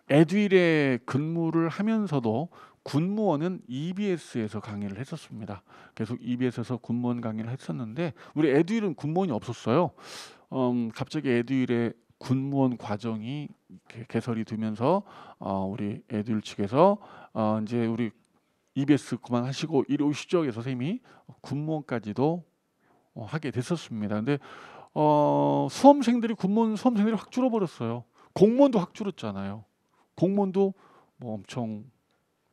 A: 에듀윌에 근무를 하면서도 군무원은 EBS에서 강의를 했었습니다. 계속 EBS에서 군무원 강의를 했었는데 우리 에듀윌은 군무원이 없었어요. 갑자기 에듀윌의 군무원 과정이 개설이 되면서 우리 에듀윌 측에서 이제 우리 EBS 그만하시고 이리 오시죠. 그래서 선생님이 군무원까지도 하게 됐었습니다. 근데 수험생들이 군무원 수험생들이 확 줄어버렸어요. 공무원도 확 줄었잖아요. 공무원도 뭐 엄청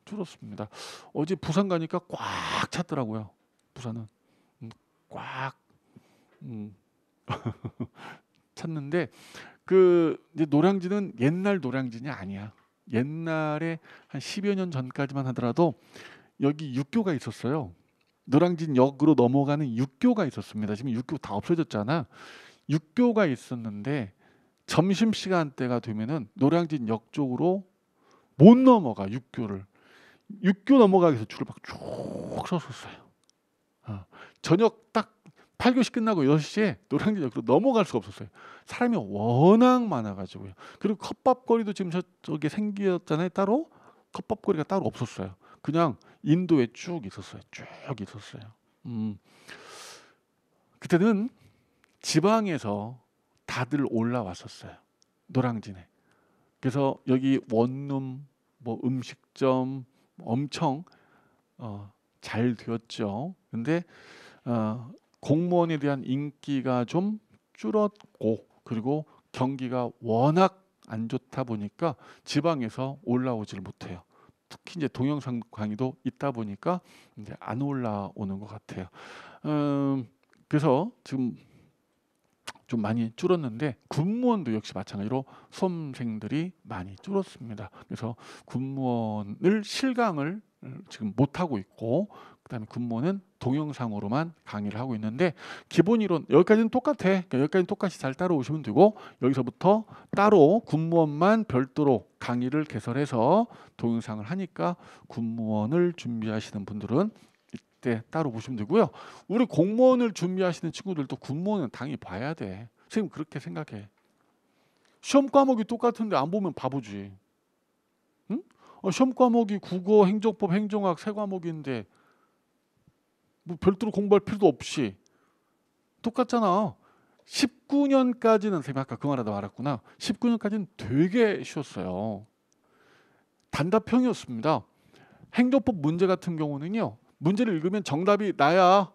A: 줄었습니다. 어제 부산 가니까 꽉 찼더라고요. 부산은 꽉 찼는데 그 이제 노량진은 옛날 노량진이 아니야. 옛날에 한 10여 년 전까지만 하더라도 여기 육교가 있었어요. 노량진 역으로 넘어가는 육교가 있었습니다. 지금 육교 다 없어졌잖아. 육교가 있었는데 점심시간대가 되면은 노량진 역 쪽으로 못 넘어가 육교를. 육교 넘어가기 위해서 줄을 막 쭉 섰었어요. 저녁 딱 8교시 끝나고 6시에 노량진 역으로 넘어갈 수가 없었어요. 사람이 워낙 많아가지고요. 그리고 컵밥거리도 지금 저게 생겼잖아요. 따로 컵밥거리가 따로 없었어요. 그냥 인도에 쭉 있었어요. 쭉 있었어요. 그때는 지방에서 다들 올라왔었어요. 노량진에. 그래서 여기 원룸, 뭐 음식점 엄청 잘 되었죠. 근데 공무원에 대한 인기가 좀 줄었고, 그리고 경기가 워낙 안 좋다 보니까 지방에서 올라오지를 못해요. 특히 이제 동영상 강의도 있다 보니까 이제 안 올라오는 것 같아요. 그래서 지금 좀 많이 줄었는데 군무원도 역시 마찬가지로 수험생들이 많이 줄었습니다. 그래서 군무원을 실강을 지금 못 하고 있고, 그다음에 군무원은 동영상으로만 강의를 하고 있는데 기본 이론 여기까지는 똑같아. 그러니까 여기까지는 똑같이 잘 따라오시면 되고, 여기서부터 따로 군무원만 별도로 강의를 개설해서 동영상을 하니까 군무원을 준비하시는 분들은 이때 따로 보시면 되고요. 우리 공무원을 준비하시는 친구들도 군무원은 당연히 봐야 돼. 선생님 그렇게 생각해. 시험 과목이 똑같은데 안 보면 바보지. 응? 시험 과목이 국어, 행정법, 행정학 세 과목인데 뭐 별도로 공부할 필요도 없이 똑같잖아. 19년까지는 선생님 아까 그 말하다 말았구나. 19년까지는 되게 쉬웠어요. 단답형이었습니다. 행정법 문제 같은 경우는요. 문제를 읽으면 정답이 나야.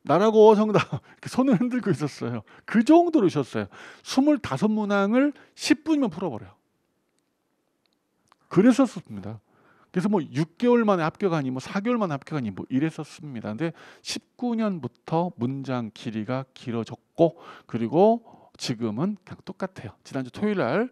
A: 나라고 정답. 이렇게 손을 흔들고 있었어요. 그 정도로 쉬웠어요. 25문항을 10분이면 풀어버려요. 그랬었습니다. 그래서 뭐 6개월 만에 합격하니 뭐 4개월 만에 합격하니 뭐 이랬었습니다. 근데 19년부터 문장 길이가 길어졌고, 그리고 지금은 그냥 똑같아요. 지난주 토요일 날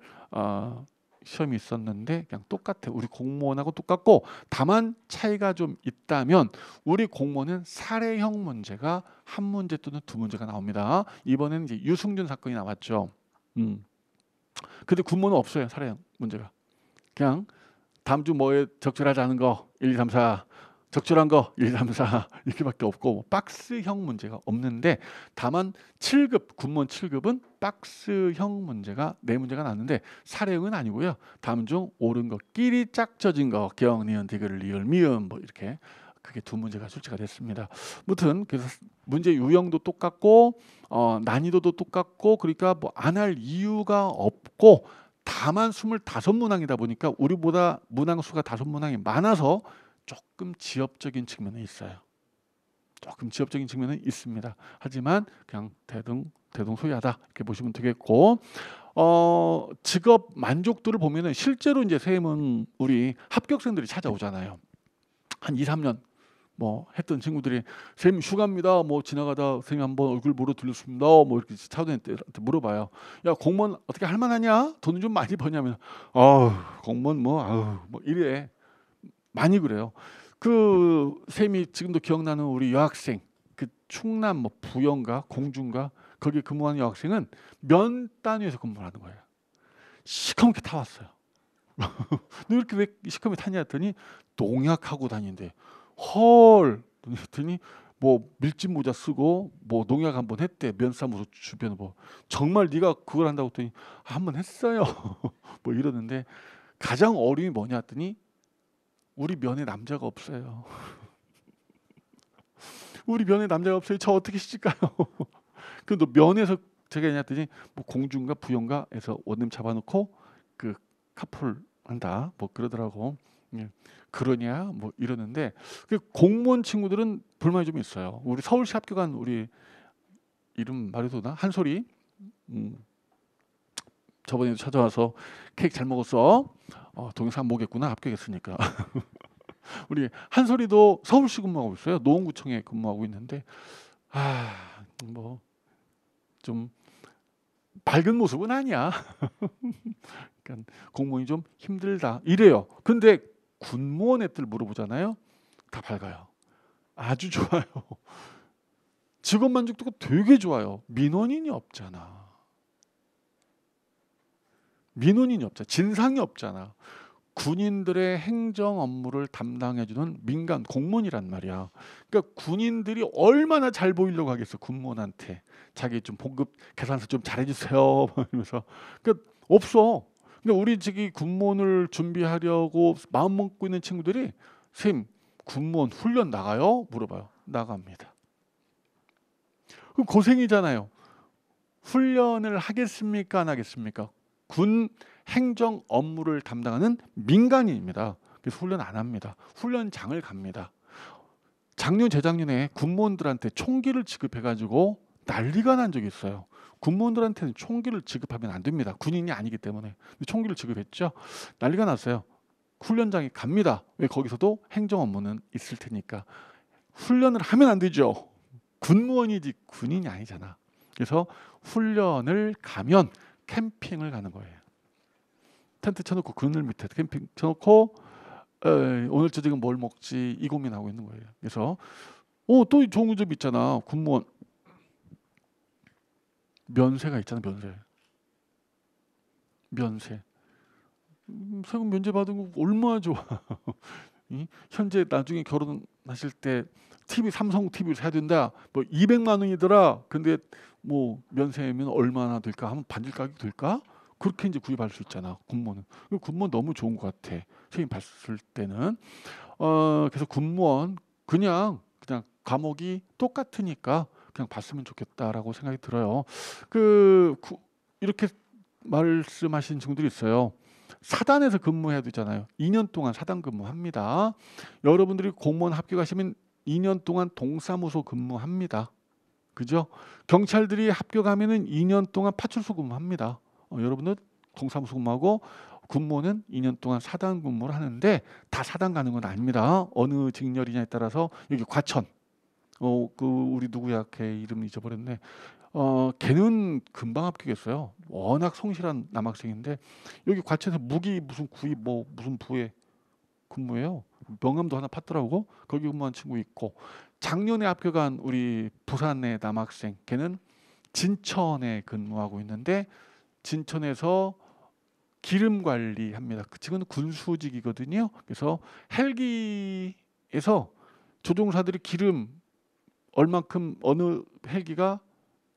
A: 시험이 있었는데 그냥 똑같아요. 우리 공무원하고 똑같고, 다만 차이가 좀 있다면 우리 공무원은 사례형 문제가 한 문제 또는 두 문제가 나옵니다. 이번에는 이제 유승준 사건이 나왔죠. 근데 군무원은 없어요. 사례형 문제가. 그냥 다음 주 뭐에 적절하지 않은 거 1, 2, 3, 4, 적절한 거 1, 2, 3, 4 이렇게밖에 없고, 뭐 박스형 문제가 없는데, 다만 7급 군무원 7급은 박스형 문제가 4문제가 나왔는데 사례형은 아니고요. 다음 중 옳은 거 끼리 짝져진 거 경, 니은, 디귿, 리을, 미음 뭐 이렇게 그게 2문제가 출제가 됐습니다. 무튼 그래서 문제 유형도 똑같고 난이도도 똑같고, 그러니까 뭐 안 할 이유가 없고, 다만 25문항이다 보니까 우리보다 문항 수가 5문항이 많아서 조금 지엽적인 측면이 있어요. 조금 지엽적인 측면은 있습니다. 하지만 그냥 대동소이하다 이렇게 보시면 되겠고, 직업 만족도를 보면은 실제로 이제 선생님은 우리 합격생들이 찾아오잖아요. 한 2, 3년 뭐 했던 친구들이 선생님 휴가입니다. 뭐 지나가다 선생님 한번 얼굴 보러 들렸습니다. 뭐 이렇게 차도한테 물어봐요. 야 공무원 어떻게 할 만하냐? 돈은 좀 많이 버냐면 공무원 뭐 이래 많이 그래요. 그 쌤이 지금도 기억나는 우리 여학생, 그 충남 뭐 부영가 공주인가 거기 근무하는 여학생은 면 단위에서 근무를 하는 거예요. 시커멓게 타왔어요. 너 이렇게 왜 시커멓게 타냐 했더니 농약하고 다니는데, 헐 했더니 뭐 밀짚 모자 쓰고 뭐 농약 한번 했대. 면사무소 주변에 뭐 정말 네가 그걸 한다고 했더니 한번 했어요. 뭐 이러는데, 가장 어려움이 뭐냐 했더니 우리 면에 남자가 없어요. 우리 면에 남자가 없어요. 저 어떻게 시집가요? 그너 면에서 제가 했더니 뭐 공주인가 부영가에서 원룸 잡아놓고 그 카풀 한다 뭐 그러더라고. 그러냐 뭐 이러는데, 그 공무원 친구들은 불만이 좀 있어요. 우리 서울시 합격한 우리 이름 말해도 되나? 한솔이 음, 저번에도 찾아와서 케이크 잘 먹었어. 동영상 안 보겠구나. 합격했으니까. 우리 한솔이도 서울시 근무하고 있어요. 노원구청에 근무하고 있는데 뭐 좀 밝은 모습은 아니야. 그러니까 공무원이 좀 힘들다 이래요. 근데 군무원 애들 물어보잖아요. 다 밝아요. 아주 좋아요. 직업 만족도가 되게 좋아요. 민원인이 없잖아. 민원인이 없잖아. 진상이 없잖아. 군인들의 행정 업무를 담당해주는 민간 공무원이란 말이야. 그러니까 군인들이 얼마나 잘 보이려고 하겠어. 군무원한테 자기 좀 봉급 계산서 좀 잘해주세요. 이러면서 그러니까 없어. 그러니까 우리 저기 군무원을 준비하려고 마음 먹고 있는 친구들이 선생님 군무원 훈련 나가요? 물어봐요. 나갑니다. 그럼 고생이잖아요. 훈련을 하겠습니까? 안 하겠습니까? 군 행정 업무를 담당하는 민간인입니다. 그래서 훈련 안 합니다. 훈련장을 갑니다. 작년 재작년에 군무원들한테 총기를 지급해가지고 난리가 난 적이 있어요. 군무원들한테는 총기를 지급하면 안 됩니다. 군인이 아니기 때문에. 총기를 지급했죠. 난리가 났어요. 훈련장에 갑니다. 왜? 거기서도 행정 업무는 있을 테니까. 훈련을 하면 안 되죠. 군무원이지 군인이 아니잖아. 그래서 훈련을 가면 캠핑을 가는 거예요. 텐트 쳐놓고 그늘 밑에 캠핑 쳐놓고 오늘 저녁은 뭘 먹지 이 고민하고 있는 거예요. 그래서 또 좋은 점 있잖아. 군무원 면세가 있잖아. 면세. 세금 면제 받은 거 얼마나 좋아. 현재 나중에 결혼하실 때 TV 삼성 TV를 사야 된다. 뭐 200만 원이더라. 근데 뭐 면세면 얼마나 될까? 한번 반절 가격 될까? 그렇게 이제 구입할 수 있잖아. 군무원은. 군무원 너무 좋은 것 같아. 선생님 봤을 때는. 그래서 군무원 그냥 과목이 똑같으니까 그냥 봤으면 좋겠다라고 생각이 들어요. 이렇게 말씀하신 친구들이 있어요. 사단에서 근무해야 되잖아요. 2년 동안 사단 근무합니다. 여러분들이 공무원 합격하시면 2년 동안 동사무소 근무합니다. 그죠? 경찰들이 합격하면은 2년 동안 파출소 근무합니다. 여러분은 동사무소 근무하고 군무원은 2년 동안 사단 근무를 하는데 다 사단 가는 건 아닙니다. 어느 직렬이냐에 따라서 여기 과천. 우리 누구야? 걔 이름 잊어버렸네. 걔는 금방 합격했어요. 워낙 성실한 남학생인데 여기 과천에서 무기 무슨 구이 뭐 무슨 부에 근무해요. 명함도 하나 팠더라고. 거기 근무한 친구 있고 작년에 합격한 우리 부산의 남학생 걔는 진천에 근무하고 있는데 진천에서 기름 관리합니다. 그 친구는 군수직이거든요. 그래서 헬기에서 조종사들이 기름 얼만큼 어느 헬기가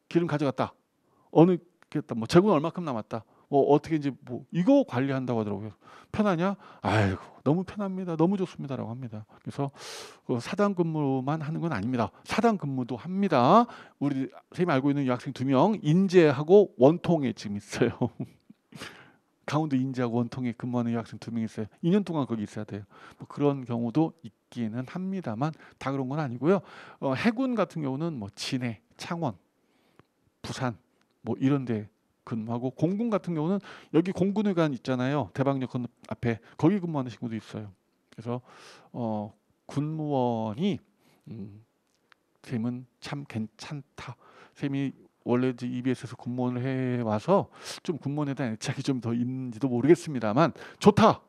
A: 기름 가져갔다. 어느 뭐 재고는 얼마큼 남았다. 어떻게 이제 뭐 이거 관리한다고 하더라고요. 편하냐? 아이고 너무 편합니다. 너무 좋습니다라고 합니다. 그래서 사단 근무만 하는 건 아닙니다. 사단 근무도 합니다. 우리 선생님 알고 있는 여학생 2명 인제하고 원통에 지금 있어요. 강원도 인제하고 원통에 근무하는 여학생 2명 있어요. 2년 동안 거기 있어야 돼요. 뭐 그런 경우도 있기는 합니다만 다 그런 건 아니고요. 해군 같은 경우는 뭐 진해, 창원, 부산 뭐 이런 데 근무하고 공군 같은 경우는 여기 공군회관 있잖아요. 대방역 건 앞에 거기 근무하는 친구도 있어요. 그래서 군무원이 쌤은 참 괜찮다. 쌤이 원래 EBS에서 군무원을 해와서 좀 군무원에 대한 애착이 좀 더 있는지도 모르겠습니다만 좋다.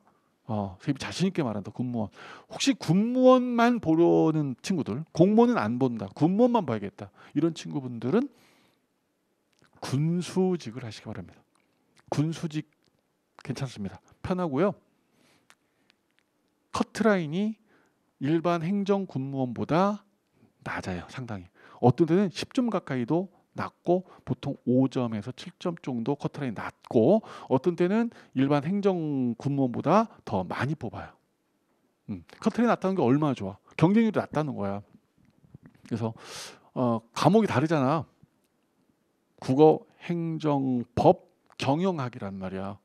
A: 쌤이 자신 있게 말한다. 군무원. 혹시 군무원만 보려는 친구들, 공무원은 안 본다. 군무원만 봐야겠다. 이런 친구분들은 군수직을 하시기 바랍니다. 군수직 괜찮습니다. 편하고요. 커트라인이 일반 행정 군무원보다 낮아요. 상당히. 어떤 데는 10점 가까이도 낮고 보통 5점에서 7점 정도 커트라인이 낮고 어떤 때는 일반 행정 군무원보다 더 많이 뽑아요. 커트라인이 낮다는 게 얼마나 좋아. 경쟁률이 낮다는 거야. 그래서 과목이 다르잖아. 국어, 행정, 법, 경영학이란 말이야.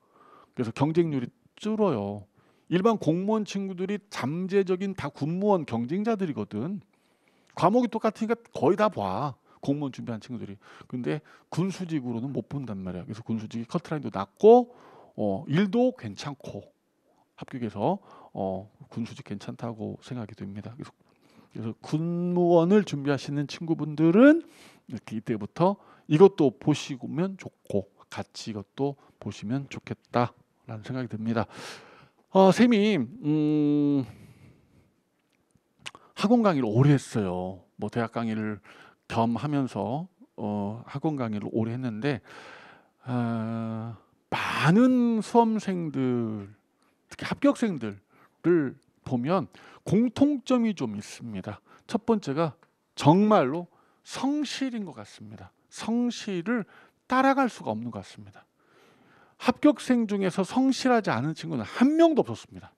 A: 그래서 경쟁률이 줄어요. 일반 공무원 친구들이 잠재적인 다 군무원 경쟁자들이거든. 과목이 똑같으니까 거의 다 봐. 공무원 준비한 친구들이. 근데 군수직으로는 못 본단 말이야. 그래서 군수직이 커트라인도 낮고 일도 괜찮고 합격해서 군수직 괜찮다고 생각이 됩니다. 그래서 군무원을 준비하시는 친구분들은 이렇게 이때부터 이것도 보시면 좋고 같이 이것도 보시면 좋겠다라는 생각이 듭니다. 쌤이 학원 강의를 오래 했어요. 뭐 대학 강의를 겸하면서 학원 강의를 오래 했는데 많은 수험생들, 특히 합격생들을 보면 공통점이 좀 있습니다. 첫 번째가 정말로 성실인 것 같습니다. 성실을 따라갈 수가 없는 것 같습니다. 합격생 중에서 성실하지 않은 친구는 한 명도 없었습니다.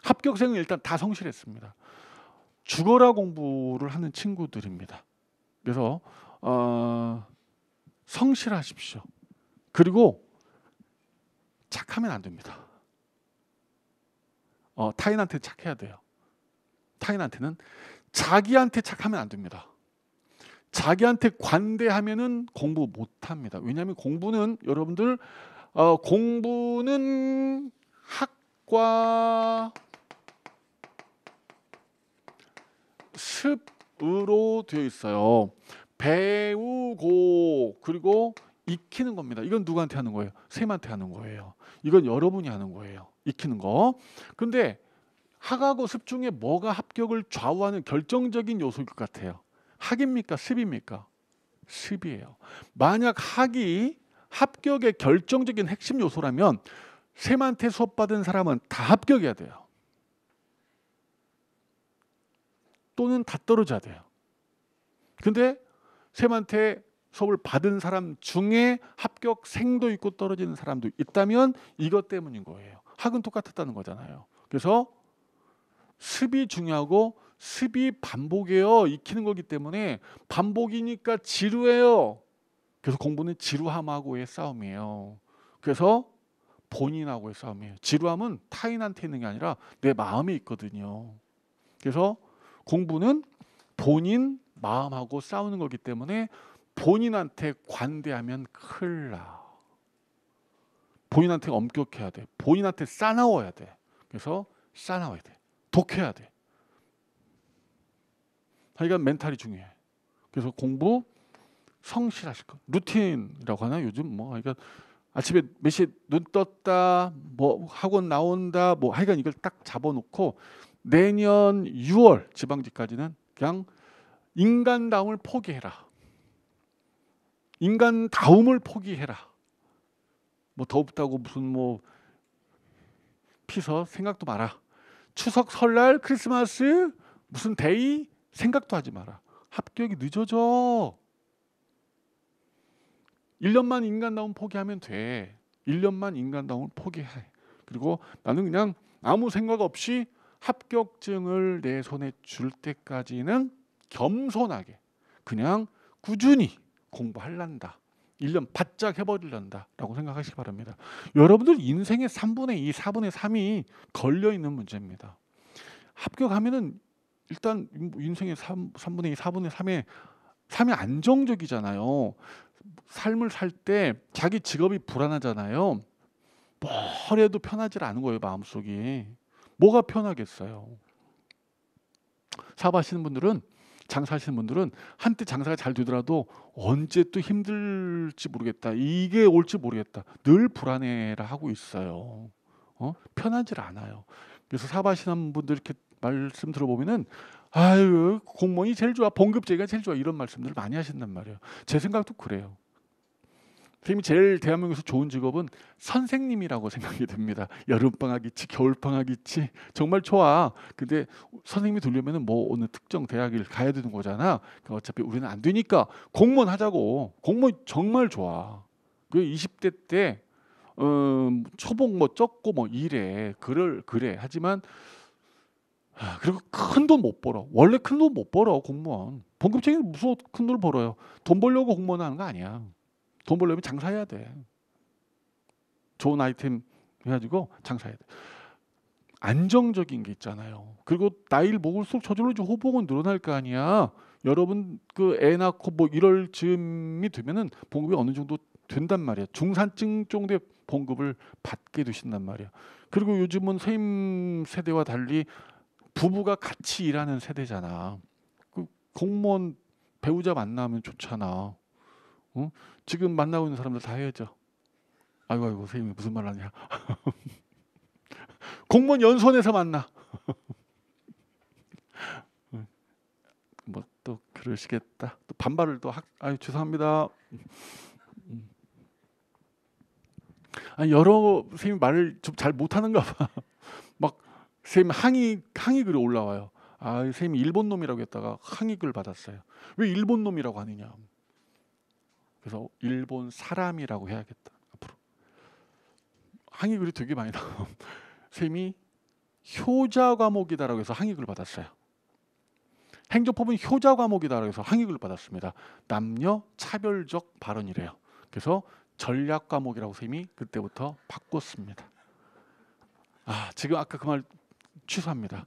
A: 합격생은 일단 다 성실했습니다. 죽어라 공부를 하는 친구들입니다. 그래서 성실하십시오. 그리고 착하면 안 됩니다. 타인한테 착해야 돼요. 타인한테는 자기한테 착하면 안 됩니다. 자기한테 관대하면은 공부 못합니다. 왜냐하면 공부는 여러분들 공부는 학과 습으로 되어 있어요. 배우고 그리고 익히는 겁니다. 이건 누구한테 하는 거예요? 쌤한테 하는 거예요. 이건 여러분이 하는 거예요. 익히는 거. 근데 학하고 습 중에 뭐가 합격을 좌우하는 결정적인 요소일 것 같아요? 학입니까? 습입니까? 습이에요. 만약 학이 합격의 결정적인 핵심 요소라면 쌤한테 수업받은 사람은 다 합격해야 돼요. 또는 다 떨어져야 돼요. 근데 쌤한테 수업을 받은 사람 중에 합격생도 있고 떨어지는 사람도 있다면 이것 때문인 거예요. 학은 똑같았다는 거잖아요. 그래서 습이 중요하고 습이 반복이에요. 익히는 거기 때문에 반복이니까 지루해요. 그래서 공부는 지루함하고의 싸움이에요. 그래서 본인하고의 싸움이에요. 지루함은 타인한테 있는 게 아니라 내 마음에 있거든요. 그래서 공부는 본인 마음하고 싸우는 거기 때문에 본인한테 관대하면 큰일 나. 본인한테 엄격해야 돼. 본인한테 싸나워야 돼. 그래서 싸나워야 돼. 독해야 돼. 하여간 멘탈이 중요해. 그래서 공부 성실하실 거. 루틴이라고 하나 요즘 뭐 그러니까 아침에 몇 시에 눈 떴다 뭐 학원 나온다 뭐 하여간 이걸 딱 잡아놓고 내년 6월 지방직까지는 그냥 인간다움을 포기해라. 인간다움을 포기해라. 뭐 덥다고 무슨 뭐 피서 생각도 마라. 추석 설날 크리스마스 무슨 데이 생각도 하지 마라. 합격이 늦어져. 1년만 인간다움 포기하면 돼. 1년만 인간다움을 포기해. 그리고 나는 그냥 아무 생각 없이 합격증을 내 손에 줄 때까지는 겸손하게 그냥 꾸준히 공부할란다. 1년 바짝 해버릴란다 라고 생각하시기 바랍니다. 여러분들 인생의 3분의 2, 4분의 3이 걸려있는 문제입니다. 합격하면은 일단 인생의 3분의 2, 4분의 3이 안정적이잖아요. 삶을 살 때 자기 직업이 불안하잖아요. 뭘 해도 편하지 않은 거예요. 마음속이. 뭐가 편하겠어요. 사업하시는 분들은 장사하시는 분들은 한때 장사가 잘 되더라도 언제 또 힘들지 모르겠다. 이게 올지 모르겠다. 늘 불안해라 하고 있어요. 편하지 않아요. 그래서 사업하시는 분들 이렇게 말씀 들어보면은 아유 공무원이 제일 좋아. 봉급제가 제일 좋아. 이런 말씀들을 많이 하신단 말이에요. 제 생각도 그래요. 선생님이 제일 대한민국에서 좋은 직업은 선생님이라고 생각이 듭니다. 여름방학 있지 겨울방학 있지 정말 좋아. 근데 선생님이 되려면 뭐 어느 특정 대학을 가야 되는 거잖아. 그러니까 어차피 우리는 안 되니까 공무원 하자고. 공무원 정말 좋아. 그 20대 때 초봉 뭐 적고 뭐 이래 그래 하지만 그리고 큰 돈 못 벌어. 원래 큰 돈 못 벌어 공무원. 봉급쟁이 무슨 큰 돈을 벌어요. 돈 벌려고 공무원 하는 거 아니야. 돈 벌려면 장사해야 돼. 좋은 아이템 해가지고 장사해야 돼. 안정적인 게 있잖아요. 그리고 나이를 먹을수록 저절로 호봉은 늘어날 거 아니야. 여러분 그 애 낳고 뭐 이럴 즈음이 되면은 봉급이 어느 정도 된단 말이야. 중산층 정도의 봉급을 받게 되신단 말이야. 그리고 요즘은 선생님 세대와 달리 부부가 같이 일하는 세대잖아. 그 공무원 배우자 만나면 좋잖아. 어? 지금 만나고 있는 사람들 다 헤어져. 아이고 아이고 선생님이 무슨 말 하냐. 공무원 연수원에서 만나. 뭐 또 그러시겠다. 또 반발을 또 아유 죄송합니다. 아니 여러 선생님 말을 좀 잘 못하는가 봐. 막 선생님 항의 글이 올라와요. 아 선생님이 일본 놈이라고 했다가 항의 글 받았어요. 왜 일본 놈이라고 하느냐. 그래서 일본 사람이라고 해야겠다. 앞으로 항의 글이 되게 많이 나와. 선생님이 효자 과목이다라고 해서 항의 글을 받았어요. 행정법은 효자 과목이다라고 해서 항의 글을 받았습니다. 남녀 차별적 발언이래요. 그래서 전략 과목이라고 선생님이 그때부터 바꿨습니다. 아 지금 아까 그 말 취소합니다.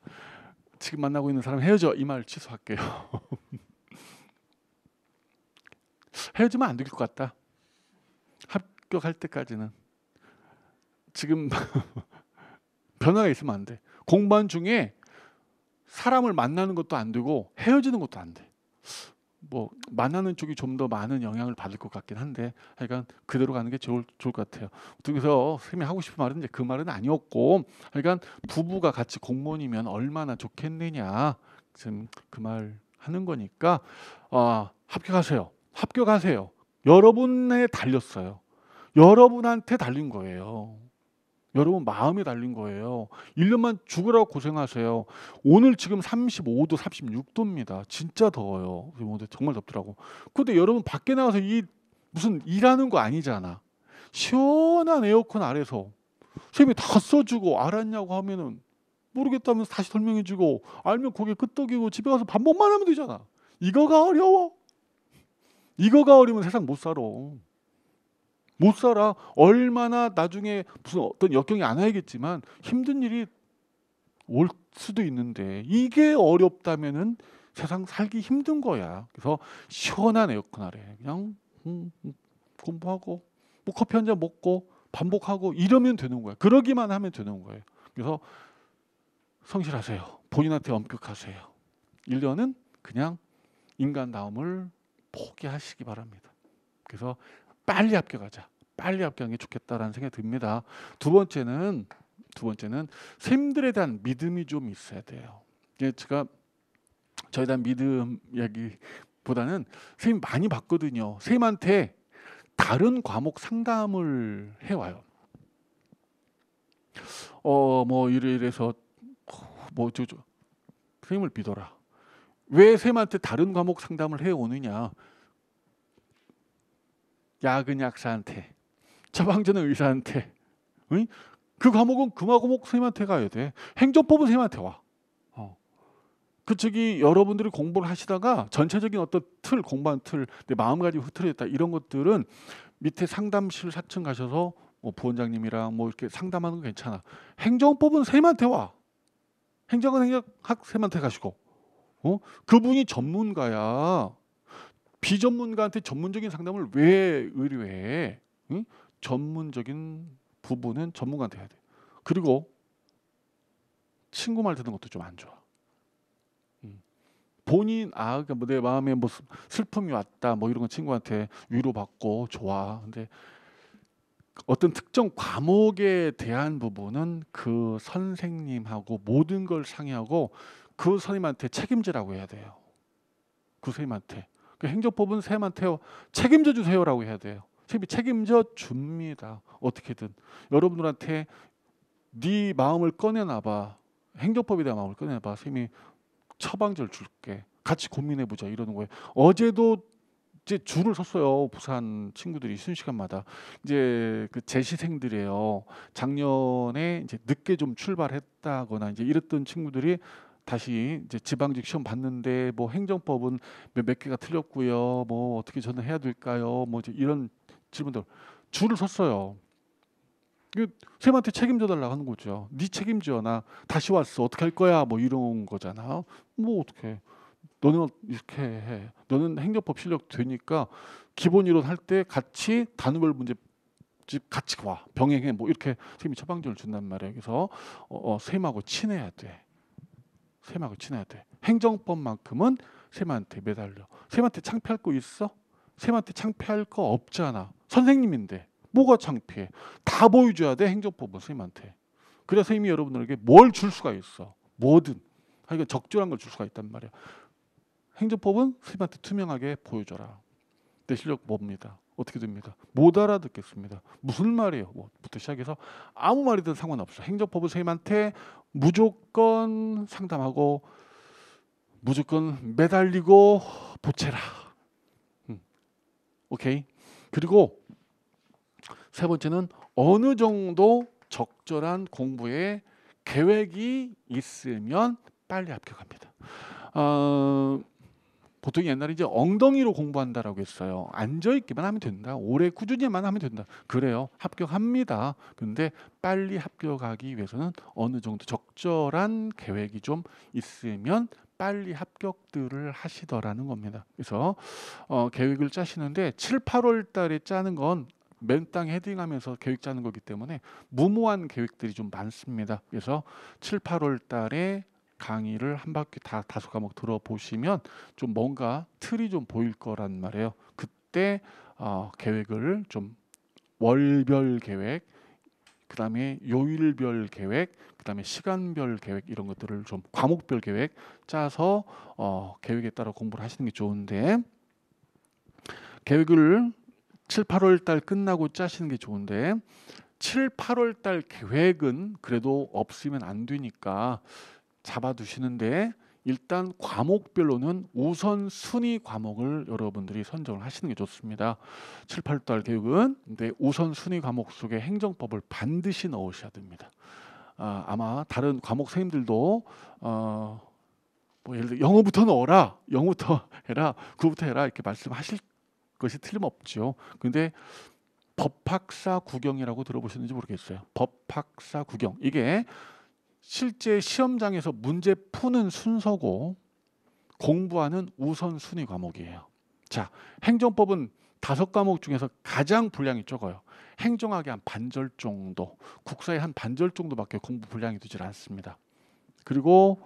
A: 지금 만나고 있는 사람 헤어져 이 말 취소할게요. 헤어지면 안 될 것 같다. 합격할 때까지는 지금 변화가 있으면 안 돼. 공부한 중에 사람을 만나는 것도 안 되고 헤어지는 것도 안 돼. 뭐 만나는 쪽이 좀 더 많은 영향을 받을 것 같긴 한데 하여간 그대로 가는 게 좋을 것 같아요. 그래서 선생님이 하고 싶은 말은 이제 그 말은 아니었고 하여간 부부가 같이 공무원이면 얼마나 좋겠느냐 지금 그 말 하는 거니까 합격하세요. 합격하세요. 여러분에 달렸어요. 여러분한테 달린 거예요. 여러분 마음에 달린 거예요. 1년만 죽으라고 고생하세요. 오늘 지금 35도, 36도입니다. 진짜 더워요. 정말 덥더라고. 근데 여러분 밖에 나가서 무슨 일하는 거 아니잖아. 시원한 에어컨 아래서 선생님이 다 써주고 알았냐고 하면은 모르겠다면서 다시 설명해주고 알면 고개 끄덕이고 집에 가서 반복만 하면 되잖아. 이거가 어려워. 이거가 어려우면 세상 못 살아. 못 살아. 얼마나 나중에 무슨 어떤 역경이 안 와야겠지만 힘든 일이 올 수도 있는데 이게 어렵다면은 세상 살기 힘든 거야. 그래서 시원한 에어컨 아래 그냥 공부하고 뭐 커피 한 잔 먹고 반복하고 이러면 되는 거야. 그러기만 하면 되는 거예요. 그래서 성실하세요. 본인한테 엄격하세요. 1년은 그냥 인간다움을 포기하시기 바랍니다. 그래서 빨리 합격하자. 빨리 합격하는 게 좋겠다라는 생각이 듭니다. 두 번째는 선생님들에 대한 믿음이 좀 있어야 돼요. 제가 저에 대한 믿음 이야기보다는 선생님 많이 봤거든요. 선생님한테 다른 과목 상담을 해와요. 뭐 이래서 뭐 선생님을 믿어라. 왜 선생님한테 다른 과목 상담을 해오느냐. 약은 약사한테, 처방전은 의사한테. 응? 그 과목은 그 과목 선생님한테 가야 돼. 행정법은 선생님한테 와. 저기 여러분들이 공부를 하시다가 전체적인 어떤 공부한 틀, 내 마음가짐이 흐트러졌다 이런 것들은 밑에 상담실 4층 가셔서 뭐 부원장님이랑 뭐 이렇게 상담하는 건 괜찮아. 행정법은 선생님한테 와. 행정은 행정학 선생님한테 가시고. 그분이 전문가야. 비전문가한테 전문적인 상담을 왜 의뢰해? 응? 전문적인 부분은 전문가한테 해야 돼. 그리고 친구 말 듣는 것도 좀 안 좋아. 본인 그러니까 뭐 내 마음에 뭐 슬픔이 왔다 뭐 이런 건 친구한테 위로받고 좋아. 근데 어떤 특정 과목에 대한 부분은 그 선생님하고 모든 걸 상의하고 그 선생님한테 책임지라고 해야 돼요. 그 선생님한테. 그 행정법은 선생님한테 책임져 주세요라고 해야 돼요. 선생님이 책임져 줍니다. 어떻게든 여러분들한테 네 마음을 꺼내놔봐. 행정법에 대한 마음을 꺼내놔봐. 선생님이 처방전 줄게. 같이 고민해보자 이러는 거예요. 어제도 이제 줄을 섰어요. 부산 친구들이 순시간마다 이제 그 재시생들이에요. 작년에 이제 늦게 좀 출발했다거나 이제 이랬던 친구들이 다시 이제 지방직 시험 봤는데 뭐 행정법은 몇 개가 틀렸고요. 뭐 어떻게 저는 해야 될까요? 뭐 이제 이런 질문들 줄을 섰어요. 쌤한테 책임져 달라고 하는 거죠. 네 책임져. 나 다시 왔어. 어떻게 할 거야? 뭐 이런 거잖아. 뭐 어떻게? 너는 이렇게 해. 너는 행정법 실력 되니까 기본 이론 할 때 같이 단원별 문제집 같이 와. 병행해. 뭐 이렇게 선생님이 처방전을 준단 말이에요. 그래서 선생님하고 친해야 돼. 선생님하고 친해야 돼. 행정법만큼은 선생님한테 매달려. 선생님한테 창피할 거 있어? 선생님한테 창피할 거 없잖아. 선생님인데 뭐가 창피해? 다 보여줘야 돼. 행정법은 선생님한테. 그래야 선생님이 여러분들에게 뭘 줄 수가 있어. 뭐든. 그러니까 적절한 걸 줄 수가 있단 말이야. 행정법은 선생님한테 투명하게 보여줘라. 내 실력 뭡니다. 어떻게 됩니다. 못 알아듣겠습니다. 무슨 말이에요? 부터 시작해서 아무 말이든 상관없어. 행정법은 선생님한테 무조건 상담하고 무조건 매달리고 보채라. 오케이. 그리고 세 번째는 어느 정도 적절한 공부에 계획이 있으면 빨리 합격합니다. 보통 옛날에 이제 엉덩이로 공부한다라고 했어요. 앉아있기만 하면 된다. 오래 꾸준히만 하면 된다. 그래요. 합격합니다. 근데 빨리 합격하기 위해서는 어느 정도 적절한 계획이 좀 있으면 빨리 합격들을 하시더라는 겁니다. 그래서 계획을 짜시는데 7, 8월 달에 짜는 건 맨땅 헤딩하면서 계획 짜는 거기 때문에 무모한 계획들이 좀 많습니다. 그래서 7, 8월 달에 강의를 한 바퀴 다 5과목 들어보시면 좀 뭔가 틀이 좀 보일 거란 말이에요. 그때 계획을 좀 월별 계획, 그 다음에 요일별 계획, 그 다음에 시간별 계획 이런 것들을 좀 과목별 계획 짜서 계획에 따라 공부를 하시는 게 좋은데 계획을 7, 8월 달 끝나고 짜시는 게 좋은데 7, 8월 달 계획은 그래도 없으면 안 되니까 잡아두시는데 일단 과목별로는 우선 순위 과목을 여러분들이 선정을 하시는 게 좋습니다. 7, 8달 계획은 근데 우선 순위 과목 속에 행정법을 반드시 넣으셔야 됩니다. 아마 다른 과목 선생님들도 뭐 예를 들어 영어부터 넣어라, 영어부터 해라, 그거부터 해라 이렇게 말씀하실 것이 틀림없죠. 근데 법학사 구경이라고 들어보셨는지 모르겠어요. 법학사 구경 이게 실제 시험장에서 문제 푸는 순서고 공부하는 우선순위 과목이에요. 자, 행정법은 5과목 중에서 가장 분량이 적어요. 행정학이 한 반절 정도, 국사의 한 반절 정도밖에 공부 분량이 되질 않습니다. 그리고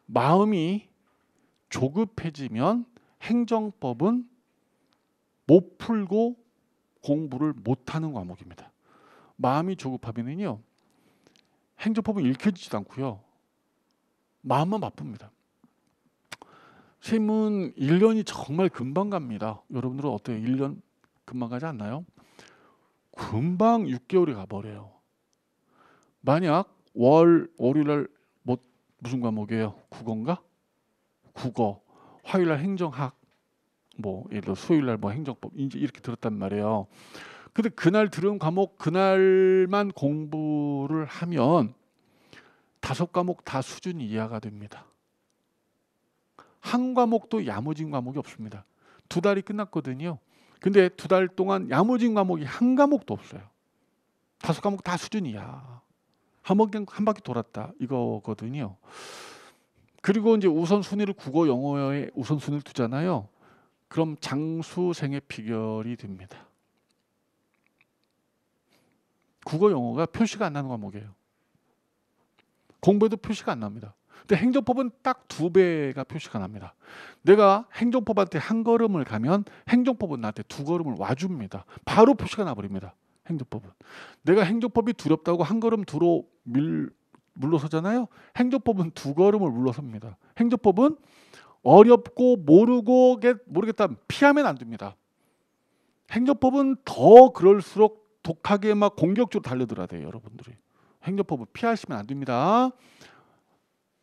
A: 마음이 조급해지면 행정법은 못 풀고 공부를 못하는 과목입니다. 마음이 조급하면은요 행정법은 읽혀지지도 않고요 마음만 바쁩니다. 선생님은 1년이 정말 금방 갑니다. 여러분들은 어때요? 1년 금방 가지 않나요? 금방 6개월이 가버려요. 만약 월요일날 무슨 과목이에요? 국어인가? 국어. 화요일날 행정학. 뭐 예를 들어 수요일날 뭐 행정법 이제 이렇게 들었단 말이에요. 근데 그날 들은 과목 그날만 공부를 하면 5과목 다 수준 이하가 됩니다. 한 과목도 야무진 과목이 없습니다. 2달이 끝났거든요. 근데 2달 동안 야무진 과목이 한 과목도 없어요. 5과목 다 수준 이하. 한 바퀴 돌았다 이거거든요. 그리고 이제 우선순위를 국어 영어에 우선순위를 두잖아요. 그럼 장수생의 비결이 됩니다. 국어 영어가 표시가 안 나는 과목이에요. 공부에도 표시가 안 납니다. 근데 행정법은 딱 2배가 표시가 납니다. 내가 행정법한테 한 걸음을 가면 행정법은 나한테 2걸음을 와줍니다. 바로 표시가 나버립니다. 행정법은. 내가 행정법이 두렵다고 한 걸음 뒤로 물러서잖아요. 행정법은 2걸음을 물러섭니다. 행정법은 어렵고 모르겠다 피하면 안 됩니다. 행정법은 더 그럴수록 독하게 막 공격적으로 달려들어야 돼요. 여러분들이. 행정법은 피하시면 안 됩니다.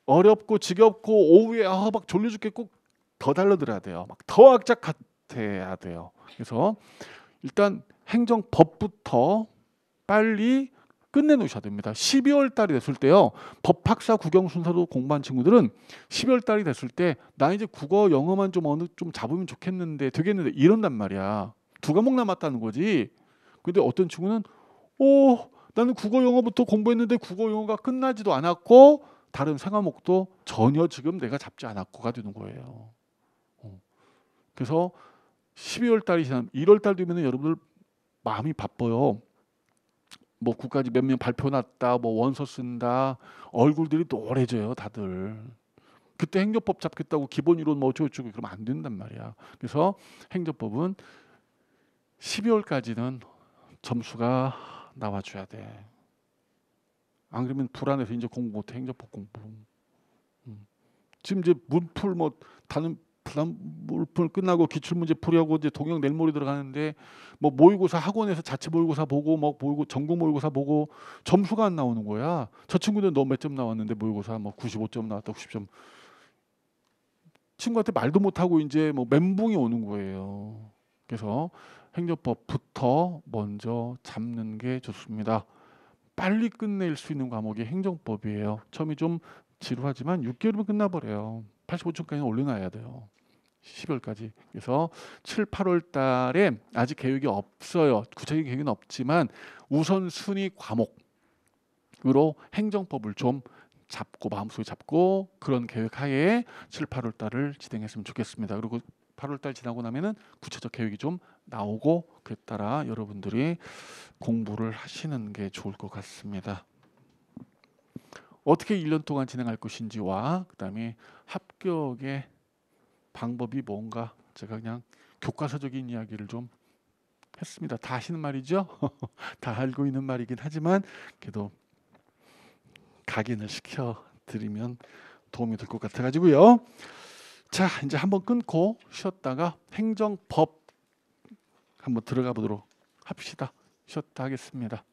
A: 어렵고 지겹고 오후에 막 졸려 죽겠고 더 달려들어야 돼요. 막 더 악착 같아야 돼요. 그래서 일단 행정법부터 빨리 끝내놓으셔야 됩니다. 12월 달이 됐을 때요. 법학사 국영 순서로 공부한 친구들은 12월 달이 됐을 때 나 이제 국어 영어만 좀 잡으면 좋겠는데 되겠는데 이런단 말이야. 2과목 남았다는 거지. 근데 어떤 친구는 나는 국어 영어부터 공부했는데 국어 영어가 끝나지도 않았고 다른 생화목도 전혀 지금 내가 잡지 않았고가 되는 거예요. 그래서 12월 달이 지나면 1월 달 되면 여러분들 마음이 바빠요. 뭐 국가직 몇 명 발표 났다, 뭐 원서 쓴다, 얼굴들이 노래져요, 다들. 그때 행정법 잡겠다고 기본 이론 뭐 어쩌고저쩌고 그러면 안 된단 말이야. 그래서 행정법은 12월까지는 점수가 나와줘야 돼. 안 그러면 불안해서 이제 공부 못해, 행정법 공부. 지금 이제 문풀 뭐 다른 물풀 끝나고 기출문제 풀이하고 이제 동영 내일 모레 들어가는데 뭐 모의고사 학원에서 자체 모의고사 보고 뭐 전국 모의고사 보고 점수가 안 나오는 거야. 저 친구들 너 몇 점 나왔는데 모의고사 뭐 95점 나왔다, 90점. 친구한테 말도 못 하고 이제 뭐 멘붕이 오는 거예요. 그래서 행정법부터 먼저 잡는 게 좋습니다. 빨리 끝낼 수 있는 과목이 행정법이에요. 처음이 좀 지루하지만 6개월이면 끝나버려요. 85점까지는 올려놔야 돼요. 12월까지. 그래서 7, 8월 달에 아직 계획이 없어요. 구체적인 계획은 없지만 우선순위 과목으로 행정법을 좀 잡고 마음속에 잡고 그런 계획 하에 7, 8월 달을 진행했으면 좋겠습니다. 그리고 8월 달 지나고 나면은 구체적 계획이 좀 나오고 그에 따라 여러분들이 공부를 하시는 게 좋을 것 같습니다. 어떻게 1년 동안 진행할 것인지와 그다음에 합격의 방법이 뭔가 제가 그냥 교과서적인 이야기를 좀 했습니다. 다 아시는 말이죠? 다 알고 있는 말이긴 하지만 그래도 각인을 시켜드리면 도움이 될 것 같아가지고요. 자, 이제 한번 끊고 쉬었다가 행정법 한번 들어가 보도록 합시다. 쉬었다 하겠습니다.